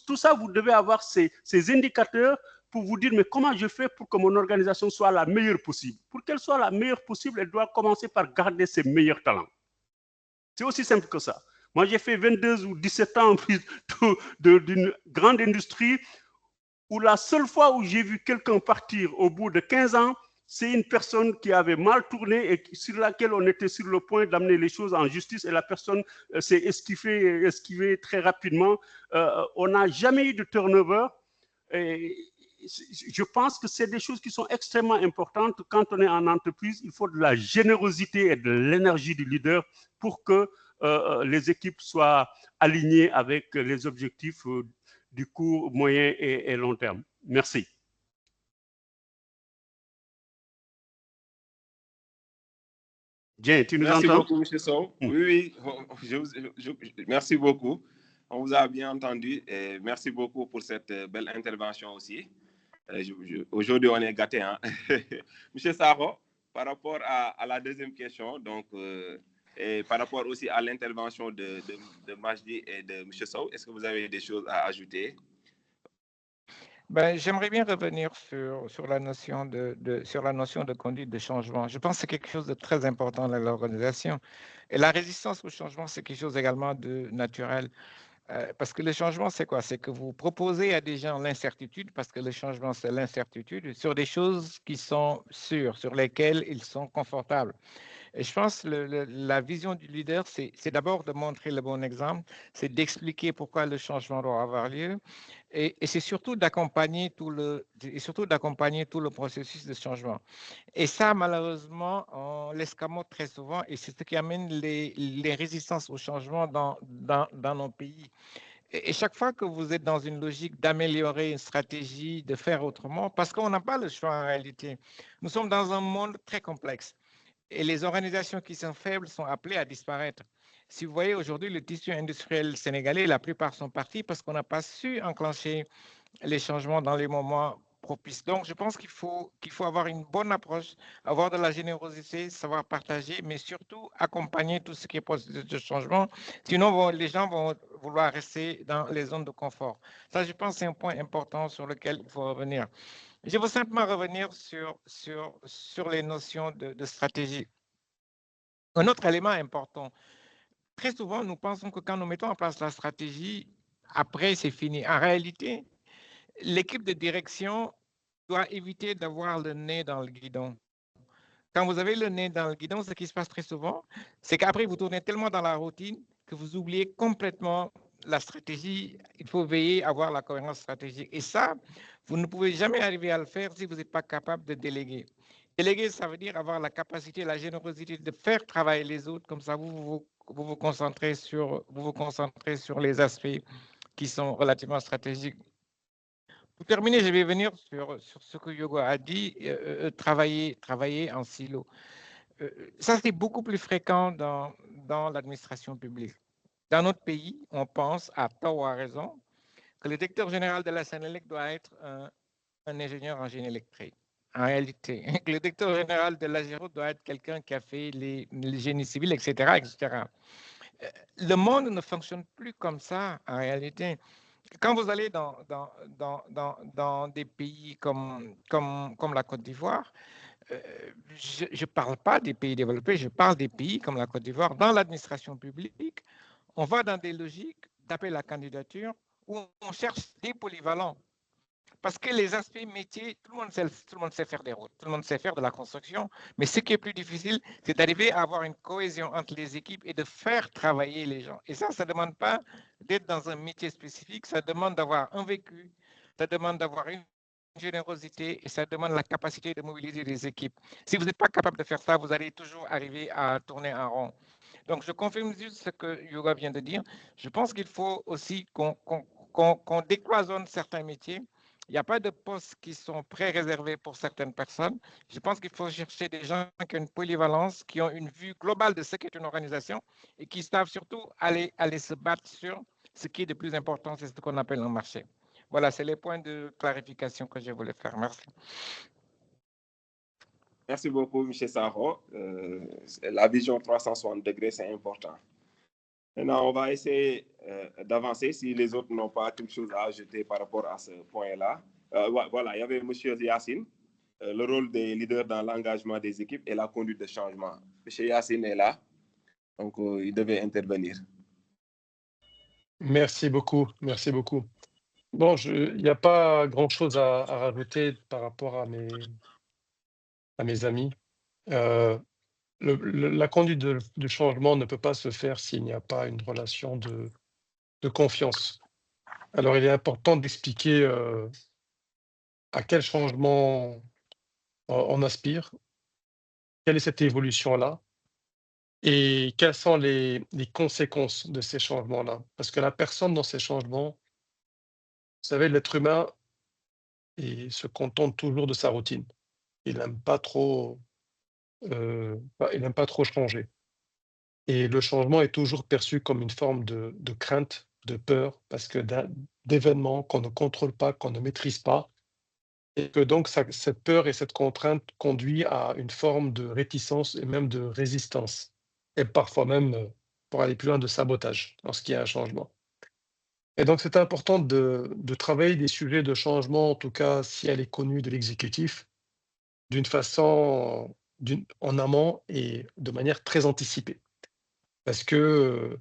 tout ça, vous devez avoir ces indicateurs pour vous dire, mais comment je fais pour que mon organisation soit la meilleure possible? Pour qu'elle soit la meilleure possible, elle doit commencer par garder ses meilleurs talents. C'est aussi simple que ça. Moi, j'ai fait 22 ou 17 ans d'une grande industrie où la seule fois où j'ai vu quelqu'un partir au bout de 15 ans, c'est une personne qui avait mal tourné et sur laquelle on était sur le point d'amener les choses en justice et la personne s'est esquivée très rapidement. On n'a jamais eu de turnover. Et je pense que c'est des choses qui sont extrêmement importantes. Quand on est en entreprise, il faut de la générosité et de l'énergie du leader pour que les équipes soient alignées avec les objectifs du court, moyen et long terme. Merci. Bien, tu nous Merci entends? beaucoup, M. Sow. Oui, merci beaucoup. On vous a bien entendu et merci beaucoup pour cette belle intervention aussi. Aujourd'hui, on est gâtés. Hein? M. Saro, par rapport à la deuxième question, donc, et par rapport aussi à l'intervention de Majdi et de M. Sow, est-ce que vous avez des choses à ajouter? J'aimerais bien revenir sur la notion sur la notion de conduite de changement. Je pense que c'est quelque chose de très important dans l'organisation. Et la résistance au changement, c'est quelque chose également de naturel. Parce que le changement, c'est quoi? C'est que vous proposez à des gens l'incertitude, parce que le changement, c'est l'incertitude, sur des choses qui sont sûres, sur lesquelles ils sont confortables. Et je pense que la vision du leader, c'est d'abord de montrer le bon exemple, c'est d'expliquer pourquoi le changement doit avoir lieu, et c'est surtout d'accompagner tout le processus de changement. Et ça, malheureusement, on l'escamote très souvent, et c'est ce qui amène les résistances au changement dans nos pays. Et chaque fois que vous êtes dans une logique d'améliorer une stratégie, de faire autrement, parce qu'on n'a pas le choix en réalité. Nous sommes dans un monde très complexe. Et les organisations qui sont faibles sont appelées à disparaître. Si vous voyez aujourd'hui le tissu industriel sénégalais, la plupart sont partis parce qu'on n'a pas su enclencher les changements dans les moments propices. Donc, je pense qu'il faut avoir une bonne approche, avoir de la générosité, savoir partager, mais surtout accompagner tout ce qui est processus de changement. Sinon, les gens vont vouloir rester dans les zones de confort. Ça, je pense, c'est un point important sur lequel il faut revenir. Je veux simplement revenir sur les notions de stratégie. Un autre élément important, très souvent, nous pensons que quand nous mettons en place la stratégie, après, c'est fini. En réalité, l'équipe de direction doit éviter d'avoir le nez dans le guidon. Quand vous avez le nez dans le guidon, ce qui se passe très souvent, c'est qu'après, vous tournez tellement dans la routine que vous oubliez complètement la stratégie. Il faut veiller à avoir la cohérence stratégique. Et ça, vous ne pouvez jamais arriver à le faire si vous n'êtes pas capable de déléguer. Déléguer, ça veut dire avoir la capacité, la générosité de faire travailler les autres. Comme ça, vous vous concentrez sur les aspects qui sont relativement stratégiques. Pour terminer, je vais venir sur ce que Yogo a dit, travailler en silo. Ça, c'est beaucoup plus fréquent dans l'administration publique. Dans notre pays, on pense, à tort ou à raison, que le directeur général de la Sénélec doit être un ingénieur en génie électrique. En réalité, le directeur général de l'AGERO doit être quelqu'un qui a fait les génies civils, etc., etc. Le monde ne fonctionne plus comme ça, en réalité. Quand vous allez dans des pays comme la Côte d'Ivoire, je ne parle pas des pays développés, je parle des pays comme la Côte d'Ivoire. Dans l'administration publique, on va dans des logiques d'appel à candidature où on cherche des polyvalents. Parce que les aspects métiers, tout le monde sait faire des routes, tout le monde sait faire de la construction, mais ce qui est plus difficile, c'est d'arriver à avoir une cohésion entre les équipes et de faire travailler les gens. Et ça ne demande pas d'être dans un métier spécifique, ça demande d'avoir un vécu, ça demande d'avoir une générosité et ça demande la capacité de mobiliser les équipes. Si vous n'êtes pas capable de faire ça, vous allez toujours arriver à tourner en rond. Donc, je confirme juste ce que Yoga vient de dire. Je pense qu'il faut aussi qu'on décloisonne certains métiers. Il n'y a pas de postes qui sont pré-réservés pour certaines personnes. Je pense qu'il faut chercher des gens qui ont une polyvalence, qui ont une vue globale de ce qu'est une organisation et qui savent surtout aller se battre sur ce qui est de plus important, c'est ce qu'on appelle un marché. Voilà, c'est les points de clarification que je voulais faire. Merci. Merci beaucoup, M. Saro. La vision 360 degrés, c'est important. Maintenant, on va essayer d'avancer si les autres n'ont pas quelque chose à ajouter par rapport à ce point-là. Voilà, il y avait M. Yacine, le rôle des leaders dans l'engagement des équipes et la conduite de changement. M. Yacine est là, donc il devait intervenir. Merci beaucoup, merci beaucoup. Bon, il n'y a pas grand-chose à rajouter par rapport à mes amis. La conduite de changement ne peut pas se faire s'il n'y a pas une relation de confiance. Alors, il est important d'expliquer à quel changement on aspire, quelle est cette évolution-là, et quelles sont les conséquences de ces changements-là. Parce que la personne dans ces changements, vous savez, l'être humain, il se contente toujours de sa routine. Il n'aime pas trop changer. Et le changement est toujours perçu comme une forme de crainte, de peur, parce que d'événements qu'on ne contrôle pas, qu'on ne maîtrise pas, et que donc cette peur et cette contrainte conduit à une forme de réticence et même de résistance, et parfois même, pour aller plus loin, de sabotage lorsqu'il y a un changement. Et donc, c'est important de travailler des sujets de changement, en tout cas, si elle est connue de l'exécutif, d'une façon, en amont et de manière très anticipée. Parce que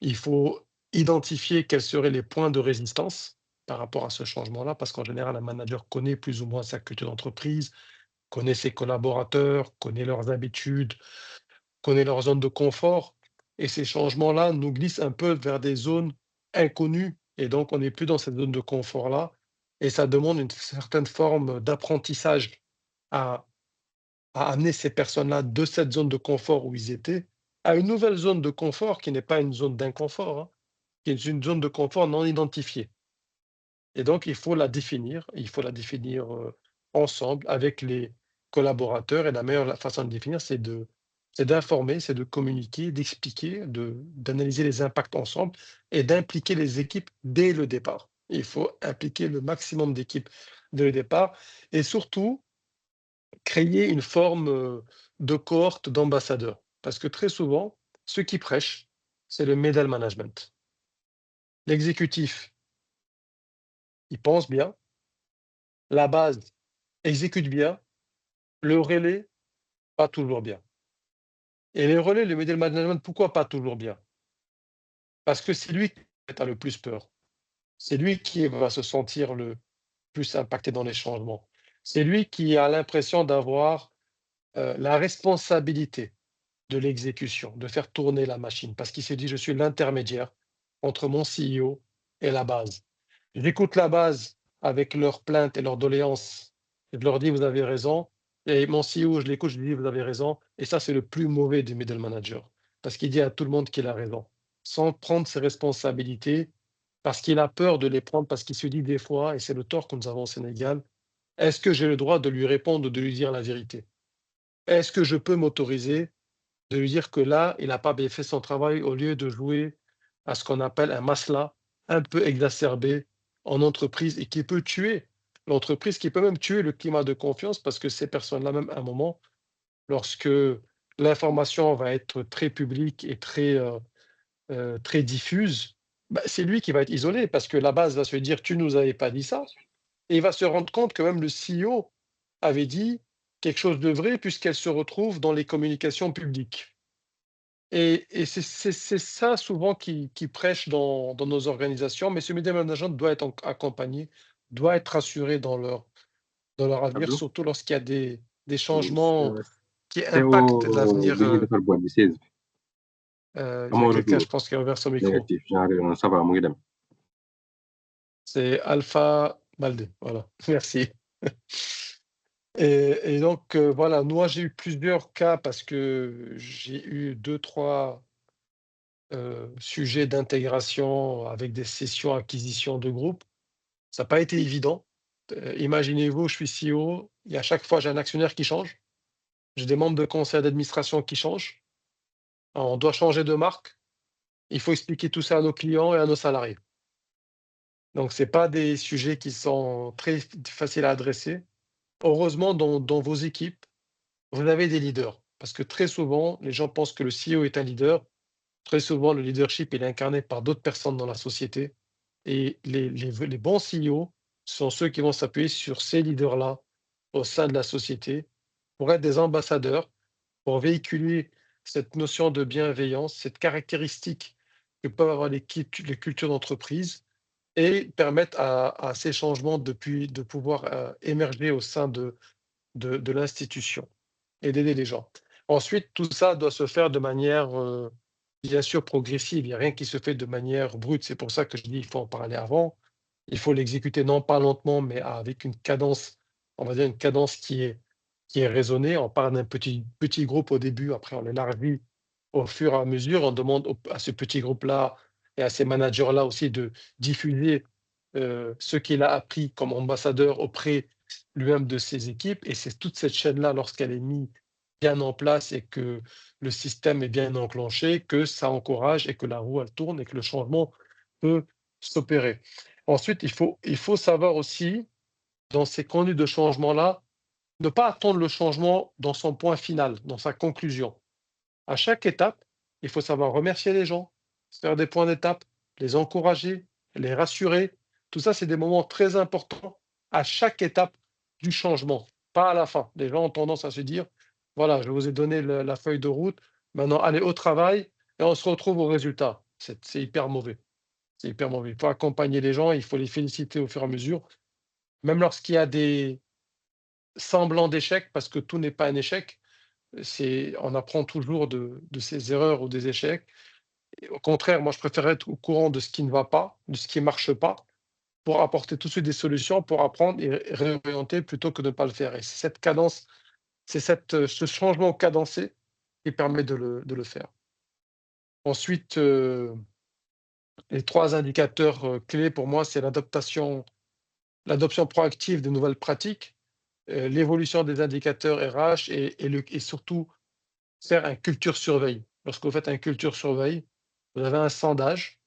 il faut identifier quels seraient les points de résistance par rapport à ce changement-là, parce qu'en général, un manager connaît plus ou moins sa culture d'entreprise, connaît ses collaborateurs, connaît leurs habitudes, connaît leur zone de confort. Et ces changements-là nous glissent un peu vers des zones inconnues. Et donc, on n'est plus dans cette zone de confort-là. Et ça demande une certaine forme d'apprentissage à, à amener ces personnes-là de cette zone de confort où ils étaient à une nouvelle zone de confort qui n'est pas une zone d'inconfort, hein, qui est une zone de confort non identifiée. Et donc, il faut la définir ensemble avec les collaborateurs. Et la meilleure façon de définir, c'est d'informer, c'est de communiquer, d'expliquer, d'analyser les impacts ensemble et d'impliquer les équipes dès le départ. Il faut impliquer le maximum d'équipes dès le départ et surtout créer une forme de cohorte d'ambassadeurs. Parce que très souvent, ceux qui prêchent, c'est le middle management. L'exécutif, il pense bien, la base exécute bien, le relais, pas toujours bien. Et les relais, le middle management, pourquoi pas toujours bien? Parce que c'est lui qui a le plus peur. C'est lui qui va se sentir le plus impacté dans les changements. C'est lui qui a l'impression d'avoir la responsabilité de l'exécution, de faire tourner la machine, parce qu'il s'est dit, je suis l'intermédiaire entre mon CEO et la base. J'écoute la base avec leurs plaintes et leurs doléances. Je leur dis, vous avez raison. Et mon CEO, je l'écoute, je lui dis, vous avez raison. Et ça, c'est le plus mauvais des middle managers. Parce qu'il dit à tout le monde qu'il a raison. Sans prendre ses responsabilités, parce qu'il a peur de les prendre, parce qu'il se dit des fois, et c'est le tort que nous avons au Sénégal, est-ce que j'ai le droit de lui répondre, de lui dire la vérité? Est-ce que je peux m'autoriser de lui dire que là, il n'a pas bien fait son travail au lieu de jouer à ce qu'on appelle un masla un peu exacerbé en entreprise et qui peut tuer l'entreprise, qui peut même tuer le climat de confiance parce que ces personnes-là, même à un moment, lorsque l'information va être très publique et très diffuse, bah, c'est lui qui va être isolé parce que la base va se dire tu nous avais pas dit ça et il va se rendre compte que même le CEO avait dit quelque chose de vrai puisqu'elle se retrouve dans les communications publiques. Et c'est ça souvent qui prêche dans nos organisations, mais ce middle management doit être accompagné, doit être rassuré dans leur avenir, Abdou, surtout lorsqu'il y a des changements qui CO impactent l'avenir. bi ñuy defar boîte bi 16 bi Il y a amoo quelqu'un, retour je pense, qui a ouvert son micro. négatif genre ça va mu ngi dem. C'est Alpha Balde. Voilà, merci. Et donc, voilà, moi, j'ai eu plusieurs cas parce que j'ai eu 2-3 sujets d'intégration avec des sessions acquisition de groupe. Ça n'a pas été évident. Imaginez-vous, je suis CEO, et à chaque fois, j'ai un actionnaire qui change. J'ai des membres de conseil d'administration qui changent. Alors, on doit changer de marque. Il faut expliquer tout ça à nos clients et à nos salariés. Donc, ce n'est pas des sujets qui sont très faciles à adresser. Heureusement, dans vos équipes, vous avez des leaders. Parce que très souvent, les gens pensent que le CEO est un leader. Très souvent, le leadership est incarné par d'autres personnes dans la société. Et les bons CEO sont ceux qui vont s'appuyer sur ces leaders-là au sein de la société pour être des ambassadeurs, pour véhiculer cette notion de bienveillance, cette caractéristique que peuvent avoir les cultures d'entreprise et permettre à ces changements de pouvoir émerger au sein de l'institution et d'aider les gens. Ensuite, tout ça doit se faire de manière, bien sûr, progressive. Il n'y a rien qui se fait de manière brute. C'est pour ça que je dis il faut en parler avant. Il faut l'exécuter non pas lentement, mais avec une cadence, on va dire une cadence qui est raisonnée. On parle d'un petit groupe au début, après on l'élargit au fur et à mesure. On demande à ce petit groupe-là et à ces managers-là aussi de diffuser ce qu'il a appris comme ambassadeur auprès lui-même de ses équipes. Et c'est toute cette chaîne-là, lorsqu'elle est mise bien en place et que le système est bien enclenché, que ça encourage et que la roue, elle tourne et que le changement peut s'opérer. Ensuite, il faut savoir aussi, dans ces conduites de changement-là, ne pas attendre le changement dans son point final, dans sa conclusion. À chaque étape, il faut savoir remercier les gens, faire des points d'étape, les encourager, les rassurer. Tout ça, c'est des moments très importants à chaque étape du changement, pas à la fin. Les gens ont tendance à se dire, voilà, je vous ai donné la feuille de route, maintenant allez au travail et on se retrouve au résultat. C'est hyper mauvais. C'est hyper mauvais. Il faut accompagner les gens, il faut les féliciter au fur et à mesure, même lorsqu'il y a des semblants d'échecs, parce que tout n'est pas un échec. On apprend toujours de ses erreurs ou des échecs. Et au contraire, moi, je préfère être au courant de ce qui ne va pas, de ce qui ne marche pas, pour apporter tout de suite des solutions, pour apprendre et réorienter plutôt que de ne pas le faire. Et c'est cette cadence, ce changement cadencé qui permet de le faire. Ensuite, les 3 indicateurs clés pour moi, c'est l'adoption proactive de nouvelles pratiques, l'évolution des indicateurs RH et surtout faire un culture surveille. Lorsque vous faites un culture surveille, vous avez un sondage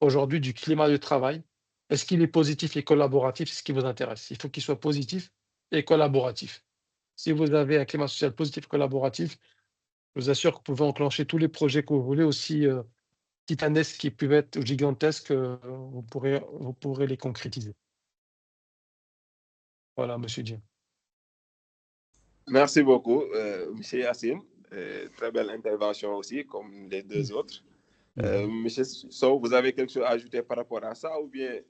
aujourd'hui du climat du travail. Est-ce qu'il est positif et collaboratif? C'est ce qui vous intéresse. Il faut qu'il soit positif et collaboratif. Si vous avez un climat social positif et collaboratif, je vous assure que vous pouvez enclencher tous les projets que vous voulez, aussi titanesques qu'ils peuvent être ou gigantesques, vous pourrez les concrétiser. Voilà, monsieur Dieng. Merci beaucoup, M. Yassine. Très belle intervention aussi, comme les 2 autres. M. Sow, vous avez quelque chose à ajouter par rapport à ça ou bien?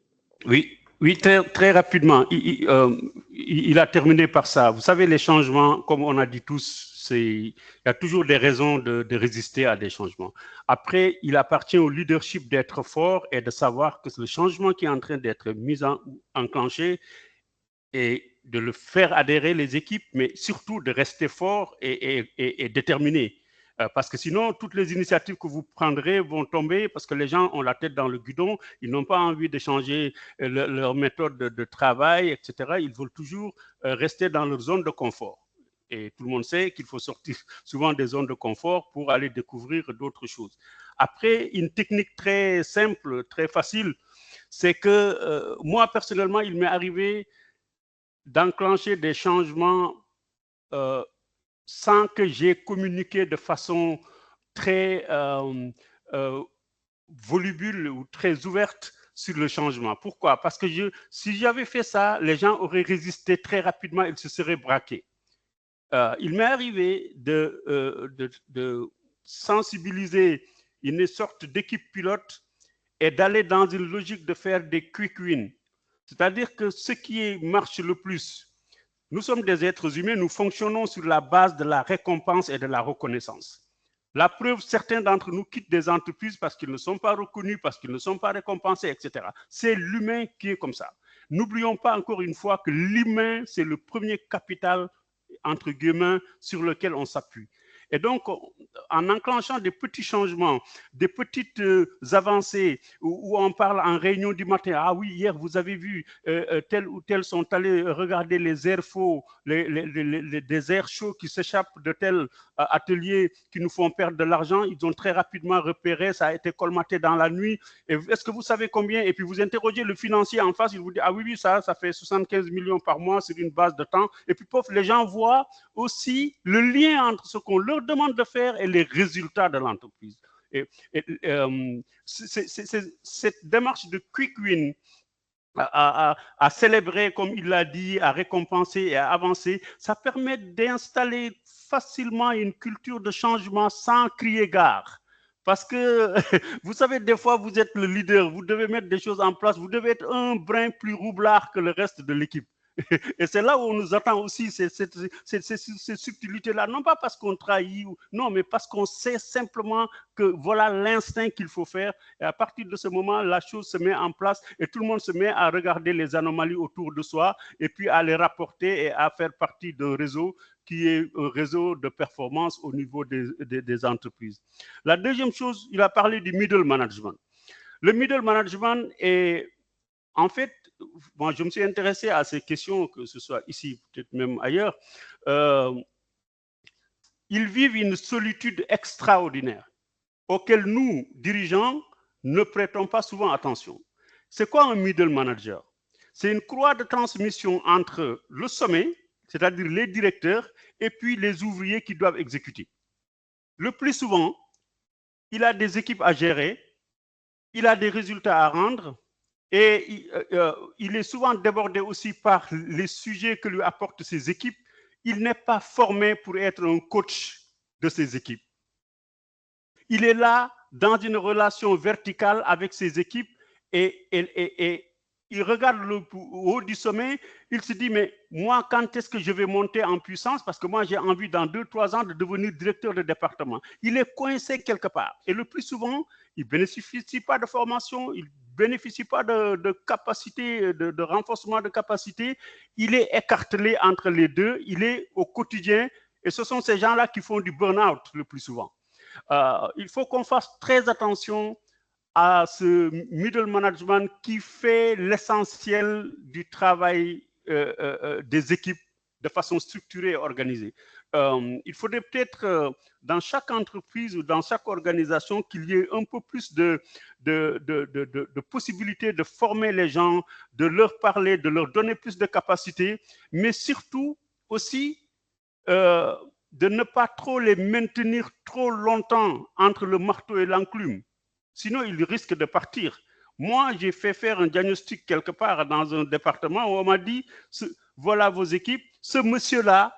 Oui, très, très rapidement. Il a terminé par ça. Vous savez, les changements, comme on a dit tous, il y a toujours des raisons de résister à des changements. Après, il appartient au leadership d'être fort et de savoir que le changement qui est en train d'être enclenché et de le faire adhérer les équipes, mais surtout de rester fort et déterminé. Parce que sinon, toutes les initiatives que vous prendrez vont tomber parce que les gens ont la tête dans le guidon, ils n'ont pas envie de changer leur méthode de travail, etc. Ils veulent toujours rester dans leur zone de confort. Et tout le monde sait qu'il faut sortir souvent des zones de confort pour aller découvrir d'autres choses. Après, une technique très simple, très facile, c'est que moi, personnellement, il m'est arrivé d'enclencher des changements sans que j'ai communiqué de façon très volubile ou très ouverte sur le changement. Pourquoi? Parce que si j'avais fait ça, les gens auraient résisté très rapidement, ils se seraient braqués. Il m'est arrivé de sensibiliser une sorte d'équipe pilote et d'aller dans une logique de faire des quick wins. C'est-à-dire que ce qui marche le plus, nous sommes des êtres humains, nous fonctionnons sur la base de la récompense et de la reconnaissance. La preuve, certains d'entre nous quittent des entreprises parce qu'ils ne sont pas reconnus, parce qu'ils ne sont pas récompensés, etc. C'est l'humain qui est comme ça. N'oublions pas encore une fois que l'humain, c'est le premier capital, entre guillemets, sur lequel on s'appuie. Et donc, en enclenchant des petits changements, des petites avancées, où on parle en réunion du matin, ah oui, hier, vous avez vu, tel ou tel sont allés regarder les airs faux, des airs chauds qui s'échappent de tel atelier qui nous font perdre de l'argent. Ils ont très rapidement repéré, ça a été colmaté dans la nuit. Est-ce que vous savez combien? Et puis vous interrogez le financier en face, il vous dit, ah oui, ça fait 75 millions par mois sur une base de temps. Et puis, pof, les gens voient aussi le lien entre ce qu'on leur demande de faire et les résultats de l'entreprise. Cette démarche de quick win à célébrer, comme il l'a dit, à récompenser et à avancer, ça permet d'installer facilement une culture de changement sans crier gare. Parce que, vous savez, des fois, vous êtes le leader, vous devez mettre des choses en place, vous devez être un brin plus roublard que le reste de l'équipe. Et c'est là où on nous attend aussi ces subtilités-là, non pas parce qu'on trahit, non, mais parce qu'on sait simplement que voilà l'instinct qu'il faut faire. Et à partir de ce moment, la chose se met en place et tout le monde se met à regarder les anomalies autour de soi et puis à les rapporter et à faire partie d'un réseau qui est un réseau de performance au niveau des entreprises. La deuxième chose, il a parlé du middle management. Le middle management est, en fait, moi, je me suis intéressé à ces questions, que ce soit ici, peut-être même ailleurs. Ils vivent une solitude extraordinaire auquel nous, dirigeants, ne prêtons pas souvent attention. C'est quoi un middle manager? C'est une croix de transmission entre le sommet, c'est-à-dire les directeurs, et puis les ouvriers qui doivent exécuter. Le plus souvent, il a des équipes à gérer, il a des résultats à rendre, Et il est souvent débordé aussi par les sujets que lui apportent ses équipes. Il n'est pas formé pour être un coach de ses équipes. Il est là dans une relation verticale avec ses équipes et il regarde le haut du sommet, il se dit, mais moi, quand est-ce que je vais monter en puissance? Parce que moi, j'ai envie dans 2-3 ans de devenir directeur de département. Il est coincé quelque part. Et le plus souvent, il ne bénéficie pas de formation, il ne bénéficie pas de capacité, de renforcement de capacité. Il est écartelé entre les deux, il est au quotidien. Et ce sont ces gens-là qui font du burn-out le plus souvent. Il faut qu'on fasse très attention à ce middle management qui fait l'essentiel du travail des équipes de façon structurée et organisée. Il faudrait peut-être dans chaque entreprise ou dans chaque organisation qu'il y ait un peu plus de possibilités de former les gens, de leur parler, de leur donner plus de capacités, mais surtout aussi de ne pas trop les maintenir trop longtemps entre le marteau et l'enclume. Sinon, ils risquent de partir. Moi, j'ai fait faire un diagnostic quelque part dans un département où on m'a dit, voilà vos équipes, ce monsieur-là,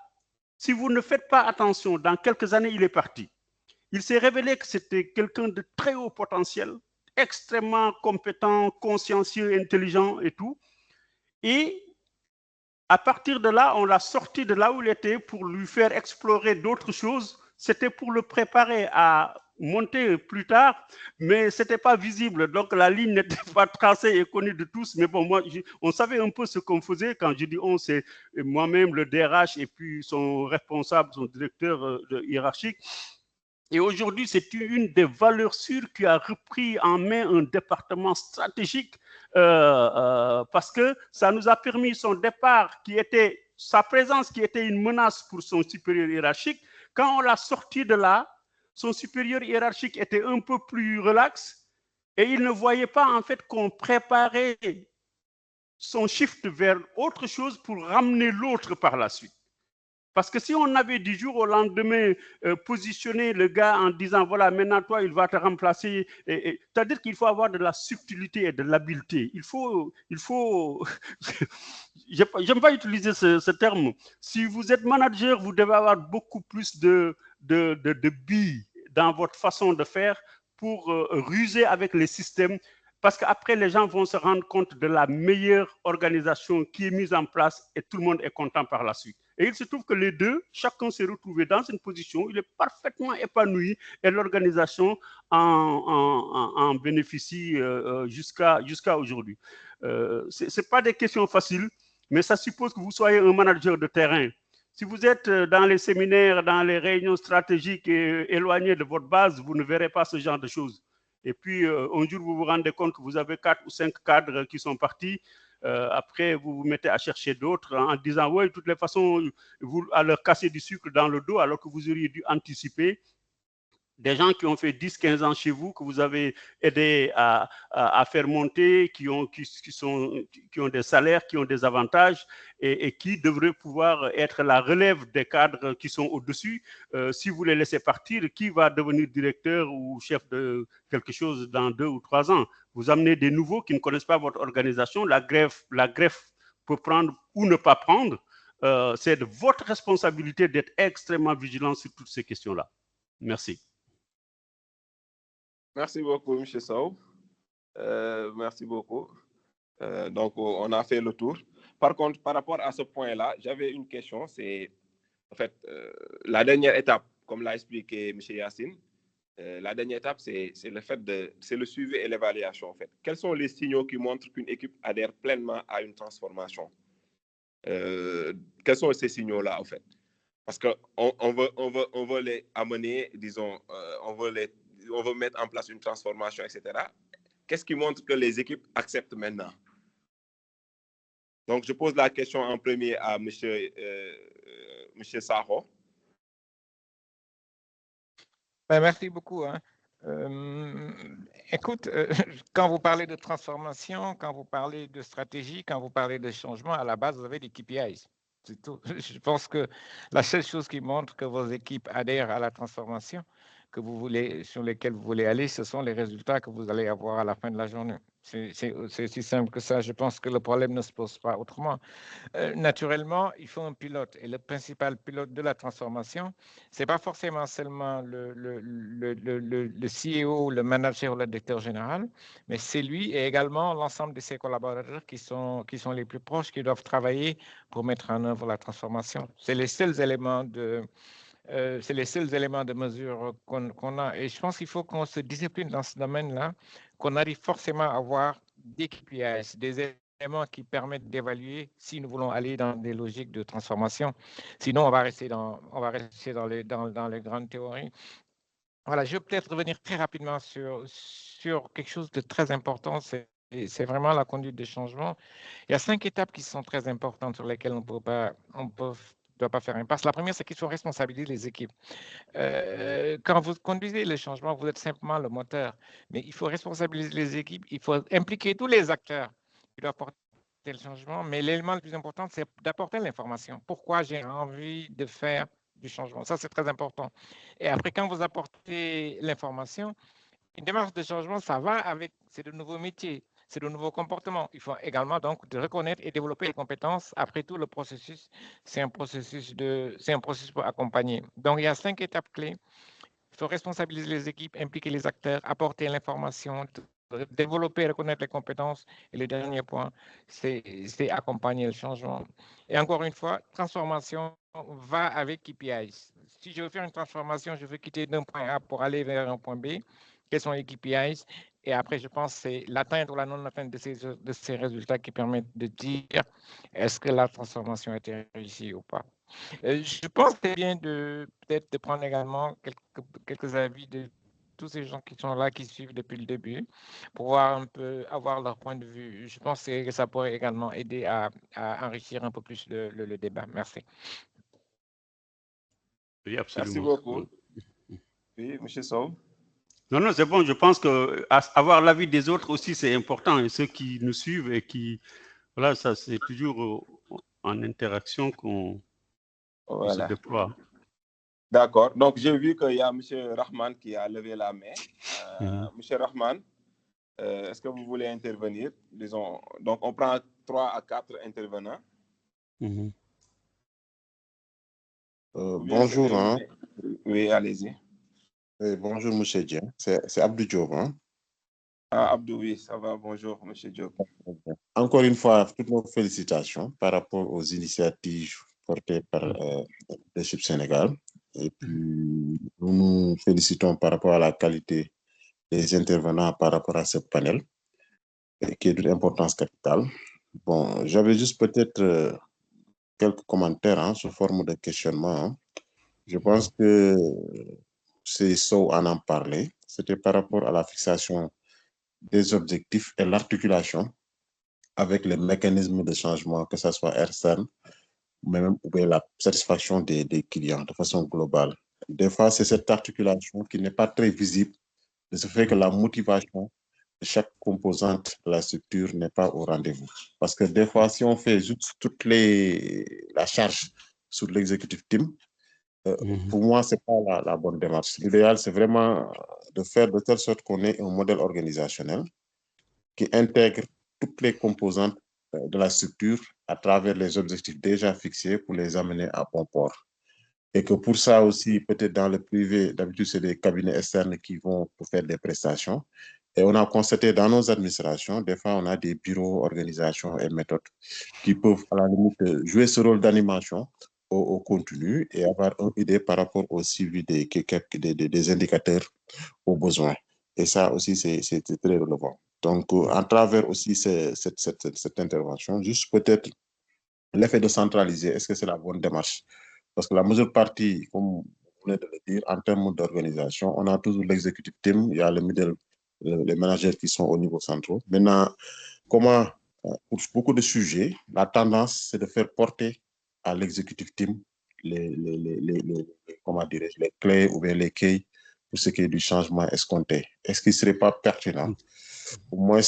si vous ne faites pas attention, dans quelques années, il est parti. Il s'est révélé que c'était quelqu'un de très haut potentiel, extrêmement compétent, consciencieux, intelligent et tout. Et à partir de là, on l'a sorti de là où il était pour lui faire explorer d'autres choses. C'était pour le préparer à monter plus tard, mais ce n'était pas visible. Donc, la ligne n'était pas tracée et connue de tous. Mais bon, moi, on savait un peu ce qu'on faisait. Quand je dis on, c'est moi-même, le DRH, et puis son responsable, son directeur hiérarchique. Et aujourd'hui, c'est une des valeurs sûres qui a repris en main un département stratégique parce que ça nous a permis son départ, sa présence qui était une menace pour son supérieur hiérarchique. Quand on l'a sorti de là, son supérieur hiérarchique était un peu plus relax et il ne voyait pas en fait qu'on préparait son shift vers autre chose pour ramener l'autre par la suite. Parce que si on avait du jour au lendemain positionné le gars en disant, voilà, maintenant toi, il va te remplacer, c'est-à-dire qu'il faut avoir de la subtilité et de l'habileté. Il faut j'aime pas utiliser ce terme. Si vous êtes manager, vous devez avoir beaucoup plus de billes dans votre façon de faire pour ruser avec les systèmes. Parce qu'après, les gens vont se rendre compte de la meilleure organisation qui est mise en place et tout le monde est content par la suite. Et il se trouve que les deux, chacun s'est retrouvé dans une position, il est parfaitement épanoui et l'organisation en bénéficie jusqu'à aujourd'hui. Ce n'est pas des questions faciles, mais ça suppose que vous soyez un manager de terrain. Si vous êtes dans les séminaires, dans les réunions stratégiques et éloignés de votre base, vous ne verrez pas ce genre de choses. Et puis, un jour, vous vous rendez compte que vous avez 4 ou 5 cadres qui sont partis. Après, vous vous mettez à chercher d'autres en disant, oui, de toutes les façons, vous à leur casser du sucre dans le dos alors que vous auriez dû anticiper. Des gens qui ont fait 10-15 ans chez vous, que vous avez aidé à faire monter, qui ont des salaires, qui ont des avantages et qui devraient pouvoir être la relève des cadres qui sont au-dessus. Si vous les laissez partir, qui va devenir directeur ou chef de quelque chose dans 2 ou 3 ans? Vous amenez des nouveaux qui ne connaissent pas votre organisation. La greffe peut prendre ou ne pas prendre. C'est de votre responsabilité d'être extrêmement vigilant sur toutes ces questions-là. Merci. Merci beaucoup, M. Sow. Merci beaucoup. Donc, on a fait le tour. Par contre, par rapport à ce point-là, j'avais une question. C'est, en fait, la dernière étape, comme l'a expliqué M. Yacine, la dernière étape, c'est le suivi et l'évaluation, en fait. Quels sont les signaux qui montrent qu'une équipe adhère pleinement à une transformation? Quels sont ces signaux-là, en fait? Parce qu'on veut les amener, disons, on veut mettre en place une transformation, etc. Qu'est-ce qui montre que les équipes acceptent maintenant? Donc, je pose la question en premier à M. Sakho. Merci beaucoup. Écoute, quand vous parlez de transformation, quand vous parlez de stratégie, quand vous parlez de changement, à la base, vous avez des KPIs. C'est tout. Je pense que la seule chose qui montre que vos équipes adhèrent à la transformation, sur lesquels vous voulez aller, ce sont les résultats que vous allez avoir à la fin de la journée. C'est aussi simple que ça. Je pense que le problème ne se pose pas autrement. Naturellement, il faut un pilote. Et le principal pilote de la transformation, ce n'est pas forcément seulement le CEO, le manager ou le directeur général, mais c'est lui et également l'ensemble de ses collaborateurs qui sont les plus proches, qui doivent travailler pour mettre en œuvre la transformation. C'est les seuls éléments de mesure qu'on a. Et je pense qu'il faut qu'on se discipline dans ce domaine-là, qu'on arrive forcément à avoir des KPIs, des éléments qui permettent d'évaluer si nous voulons aller dans des logiques de transformation. Sinon, on va rester dans les grandes théories. Voilà, je vais peut-être revenir très rapidement sur quelque chose de très important, c'est vraiment la conduite des changements. Il y a 5 étapes qui sont très importantes sur lesquelles on ne doit pas faire impasse. La première, c'est qu'il faut responsabiliser les équipes. Quand vous conduisez les changements, vous êtes simplement le moteur, mais il faut responsabiliser les équipes, il faut impliquer tous les acteurs qui doivent porter le changement, mais l'élément le plus important, c'est d'apporter l'information. Pourquoi j'ai envie de faire du changement? Ça, c'est très important. Et après, quand vous apportez l'information, une démarche de changement, ça va avec, c'est de nouveaux métiers, c'est de nouveaux comportements. Il faut également donc de reconnaître et développer les compétences. Après tout, le processus, c'est un processus pour accompagner. Donc, il y a 5 étapes clés. Il faut responsabiliser les équipes, impliquer les acteurs, apporter l'information, développer et reconnaître les compétences. Et le dernier point, c'est accompagner le changement. Et encore une fois, transformation va avec KPIs. Si je veux faire une transformation, je veux quitter d'un point A pour aller vers un point B. Quels sont les KPIs? Et après, je pense que c'est l'atteinte ou la non-atteinte de ces résultats qui permettent de dire est-ce que la transformation a été réussie ou pas. Je pense que c'est bien peut-être de prendre également quelques avis de tous ces gens qui sont là, qui suivent depuis le début, pour voir un peu, avoir leur point de vue. Je pense que ça pourrait également aider à enrichir un peu plus le débat. Merci. Oui, absolument. Merci beaucoup. Oui, M. Sow. Non, c'est bon. Je pense que avoir l'avis des autres aussi, c'est important. Et ceux qui nous suivent et qui... Voilà, ça, c'est toujours en interaction qu'on se déploie. D'accord. Donc, j'ai vu qu'il y a M. Rahman qui a levé la main. M. Rahman, est-ce que vous voulez intervenir? Disons, donc, on prend 3 à 4 intervenants. Bonjour. Oui, allez-y. Bonjour, M. Dieng. C'est Abdou Diop. Ah, Abdou, oui, ça va. Bonjour, M. Diop. Encore une fois, toutes nos félicitations par rapport aux initiatives portées par le leadership Sénégal. Et puis, nous nous félicitons par rapport à la qualité des intervenants par rapport à ce panel, qui est d'une importance capitale. Bon, j'avais juste peut-être quelques commentaires sous forme de questionnement. Je pense que c'est Sow en parler. C'était par rapport à la fixation des objectifs et l'articulation avec les mécanismes de changement, que ce soit externe, mais même ou bien la satisfaction des clients de façon globale. Des fois, c'est cette articulation qui n'est pas très visible, de ce fait que la motivation de chaque composante de la structure n'est pas au rendez-vous. Parce que des fois, si on fait juste la charge sur l'executive team, pour moi, ce n'est pas la bonne démarche. L'idéal, c'est vraiment de faire de telle sorte qu'on ait un modèle organisationnel qui intègre toutes les composantes de la structure à travers les objectifs déjà fixés pour les amener à bon port. Et que pour ça aussi, peut-être dans le privé, d'habitude, c'est des cabinets externes qui vont pour faire des prestations. Et on a constaté dans nos administrations, des fois, on a des bureaux, organisations et méthodes qui peuvent, à la limite, jouer ce rôle d'animation au contenu et avoir une idée par rapport au suivi des indicateurs aux besoins. Et ça aussi, c'est très relevant. Donc, à travers aussi cette intervention, juste peut-être l'effet de centraliser, est-ce que c'est la bonne démarche? Parce que la majeure partie, comme vous venez de le dire, en termes d'organisation, on a toujours l'executive team, il y a les managers qui sont au niveau central. Maintenant, comment, pour beaucoup de sujets, la tendance, c'est de faire porter à l'executive team les clés ou bien les quais pour ce qui est du changement escompté. Est-ce qu'il ne serait pas pertinent, au moins,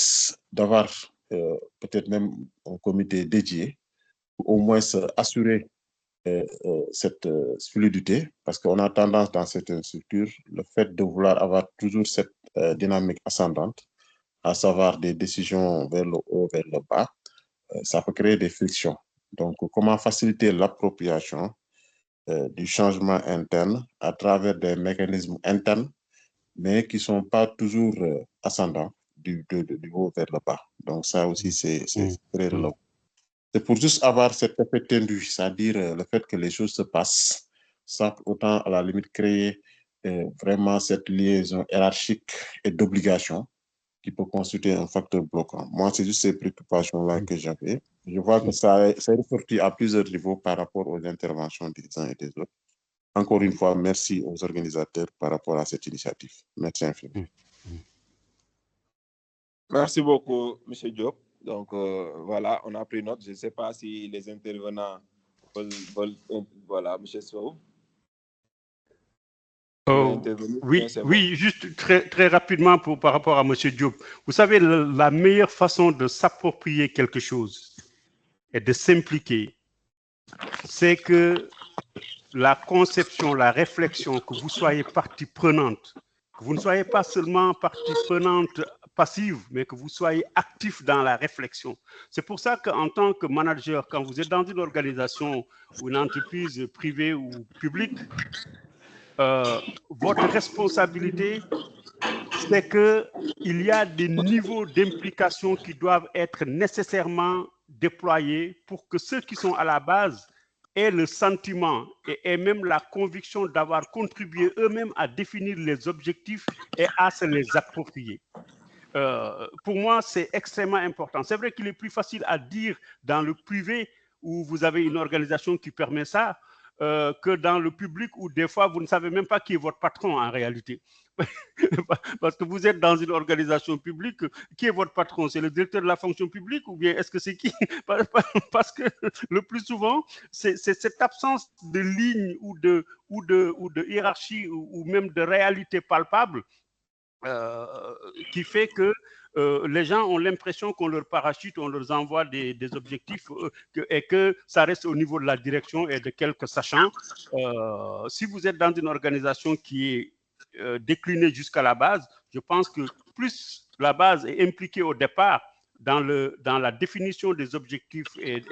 d'avoir peut-être même un comité dédié, au moins assurer cette fluidité, parce qu'on a tendance dans certaines structures, le fait de vouloir avoir toujours cette dynamique ascendante, à savoir des décisions vers le haut, vers le bas, ça peut créer des frictions. Donc, comment faciliter l'appropriation du changement interne à travers des mécanismes internes, mais qui ne sont pas toujours ascendants du haut vers le bas. Donc, ça aussi, c'est très relevant. C'est pour juste avoir cet effet tendu, c'est-à-dire le fait que les choses se passent sans autant, à la limite, créer vraiment cette liaison hiérarchique et d'obligation qui peut constituer un facteur bloquant. Moi, c'est juste ces préoccupations-là que j'avais. Je vois que ça est ressorti à plusieurs niveaux par rapport aux interventions des uns et des autres. Encore une fois, merci aux organisateurs par rapport à cette initiative. Merci infiniment. Merci beaucoup, M. Diop. Donc, voilà, on a pris note. Je ne sais pas si les intervenants veulent voilà, M. Sow. Oui, juste très rapidement par rapport à M. Diop. Vous savez, la meilleure façon de s'approprier quelque chose et de s'impliquer, c'est que la conception, la réflexion, que vous soyez partie prenante, que vous ne soyez pas seulement partie prenante passive, mais que vous soyez actif dans la réflexion. C'est pour ça qu'en tant que manager, quand vous êtes dans une organisation ou une entreprise privée ou publique, votre responsabilité, c'est qu'il y a des niveaux d'implication qui doivent être nécessairement déployés pour que ceux qui sont à la base aient le sentiment et même la conviction d'avoir contribué eux-mêmes à définir les objectifs et à se les approprier. Pour moi, c'est extrêmement important. C'est vrai qu'il est plus facile à dire dans le privé où vous avez une organisation qui permet ça, que dans le public où des fois vous ne savez même pas qui est votre patron en réalité. Parce que vous êtes dans une organisation publique, qui est votre patron? C'est le directeur de la fonction publique ou bien est-ce que c'est qui? Parce que le plus souvent, c'est cette absence de ligne ou de hiérarchie ou même de réalité palpable qui fait que les gens ont l'impression qu'on leur parachute, on leur envoie des objectifs et que ça reste au niveau de la direction et de quelques sachants. Si vous êtes dans une organisation qui est déclinée jusqu'à la base, je pense que plus la base est impliquée au départ dans la définition des objectifs et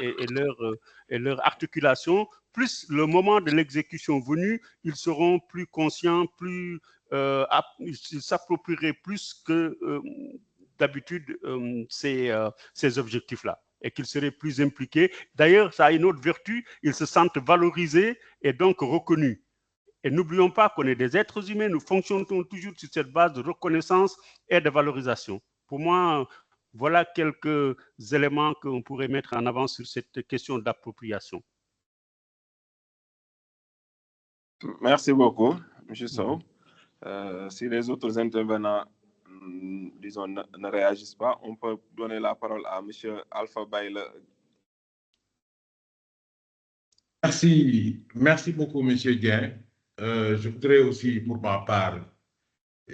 leur articulation, plus le moment de l'exécution venu, ils seront plus conscients, plus ils s'approprieraient plus que d'habitude ces objectifs-là et qu'ils seraient plus impliqués. D'ailleurs, ça a une autre vertu, ils se sentent valorisés et donc reconnus. Et n'oublions pas qu'on est des êtres humains, nous fonctionnons toujours sur cette base de reconnaissance et de valorisation. Pour moi, voilà quelques éléments qu'on pourrait mettre en avant sur cette question d'appropriation. Merci beaucoup, M. Sow. Si les autres intervenants, disons, ne réagissent pas, on peut donner la parole à M. Alpha Bayle. Merci beaucoup, M. Dien. Je voudrais aussi, pour ma part,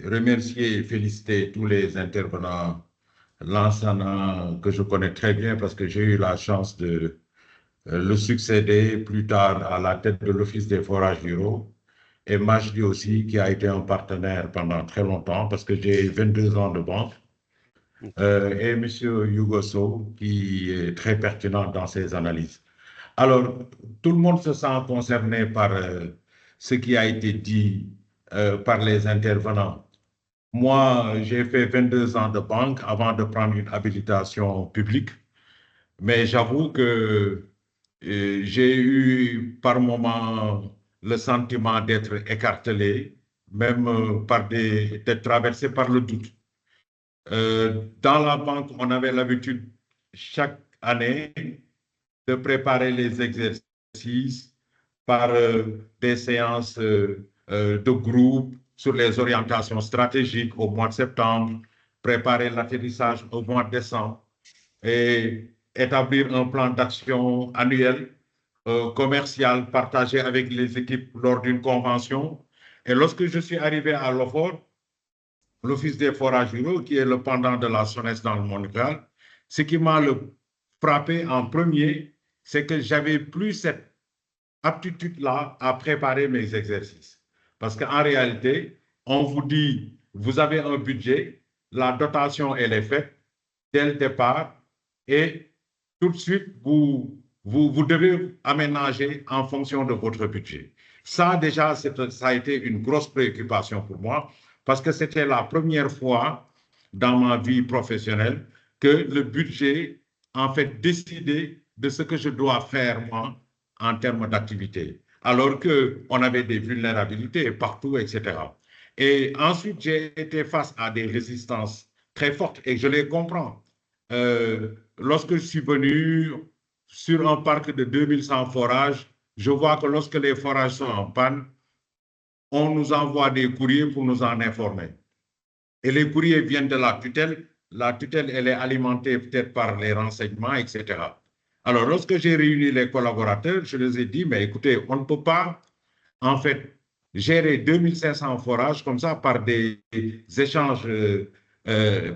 remercier et féliciter tous les intervenants, l'enseignant que je connais très bien parce que j'ai eu la chance de le succéder plus tard à la tête de l'Office des forages ruraux. Et Majdi aussi, qui a été un partenaire pendant très longtemps, parce que j'ai 22 ans de banque. Et M. Hugo Sow, qui est très pertinent dans ses analyses. Alors, tout le monde se sent concerné par ce qui a été dit par les intervenants. Moi, j'ai fait 22 ans de banque avant de prendre une habilitation publique. Mais j'avoue que j'ai eu par moments le sentiment d'être écartelé, même d'être traversé par le doute. Dans la banque, on avait l'habitude chaque année de préparer les exercices par des séances de groupe sur les orientations stratégiques au mois de septembre, préparer l'atterrissage au mois de décembre et établir un plan d'action annuel commercial partagé avec les équipes lors d'une convention. Et lorsque je suis arrivé à l'OFOR, l'Office des forages ruraux, qui est le pendant de la SONES dans le monde rural, ce qui m'a frappé en premier, c'est que j'avais plus cette aptitude-là à préparer mes exercices. Parce qu'en réalité, on vous dit, vous avez un budget, la dotation, elle est faite dès le départ et tout de suite, vous devez aménager en fonction de votre budget. Ça, déjà, ça a été une grosse préoccupation pour moi parce que c'était la première fois dans ma vie professionnelle que le budget, en fait, décidait de ce que je dois faire, moi, en termes d'activité, alors qu'on avait des vulnérabilités partout, etc. Et ensuite, j'ai été face à des résistances très fortes et je les comprends. Lorsque je suis venu sur un parc de 2100 forages, je vois que lorsque les forages sont en panne, on nous envoie des courriers pour nous en informer. Et les courriers viennent de la tutelle. La tutelle, elle est alimentée peut-être par les renseignements, etc. Alors, lorsque j'ai réuni les collaborateurs, je les ai dit, mais écoutez, on ne peut pas, en fait, gérer 2500 forages comme ça par des échanges,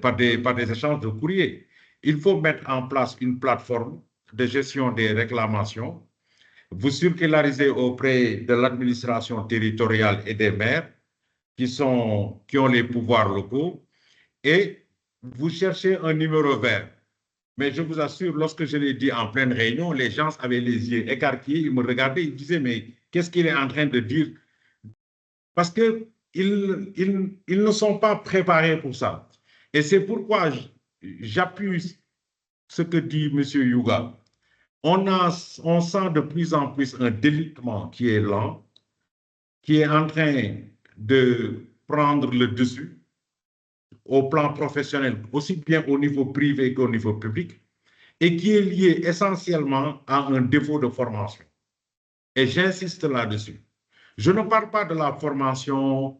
par des échanges de courriers. Il faut mettre en place une plateforme de gestion des réclamations. Vous circularisez auprès de l'administration territoriale et des maires qui ont les pouvoirs locaux et vous cherchez un numéro vert. Mais je vous assure, lorsque je l'ai dit en pleine réunion, les gens avaient les yeux écarquillés, ils me regardaient, ils disaient, mais qu'est-ce qu'il est en train de dire? Parce qu'ils ne sont pas préparés pour ça. Et c'est pourquoi j'appuie ce que dit M. Yuga. On sent de plus en plus un délitement qui est lent, qui est en train de prendre le dessus au plan professionnel, aussi bien au niveau privé qu'au niveau public, et qui est lié essentiellement à un défaut de formation. Et j'insiste là-dessus. Je ne parle pas de la formation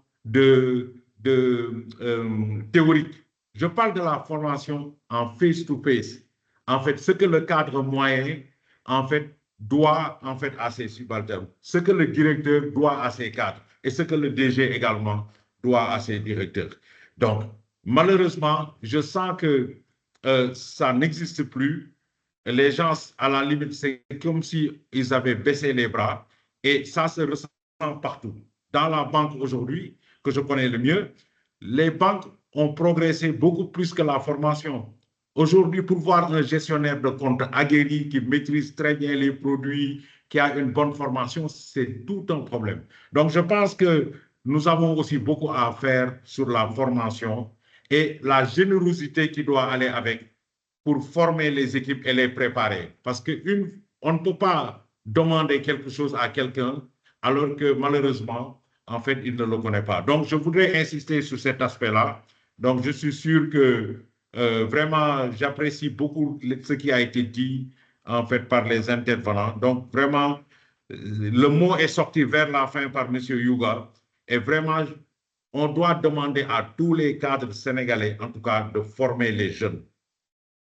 théorique. Je parle de la formation en face-to-face. En fait, ce que le cadre moyen, en fait, doit en fait à ses subalternes, ce que le directeur doit à ses cadres et ce que le DG également doit à ses directeurs. Donc, malheureusement, je sens que ça n'existe plus. Les gens, à la limite, c'est comme s'ils avaient baissé les bras et ça se ressent partout. Dans la banque aujourd'hui, que je connais le mieux, les banques ont progressé beaucoup plus que la formation. Aujourd'hui, pour voir un gestionnaire de compte aguerri qui maîtrise très bien les produits, qui a une bonne formation, c'est tout un problème. Donc, je pense que nous avons aussi beaucoup à faire sur la formation et la générosité qui doit aller avec pour former les équipes et les préparer. Parce qu'on ne peut pas demander quelque chose à quelqu'un alors que malheureusement, en fait, il ne le connaît pas. Donc, je voudrais insister sur cet aspect-là. Donc, je suis sûr que vraiment, j'apprécie beaucoup ce qui a été dit, en fait, par les intervenants. Donc, vraiment, le mot est sorti vers la fin par M. Yuga. Et vraiment, on doit demander à tous les cadres sénégalais, en tout cas, de former les jeunes.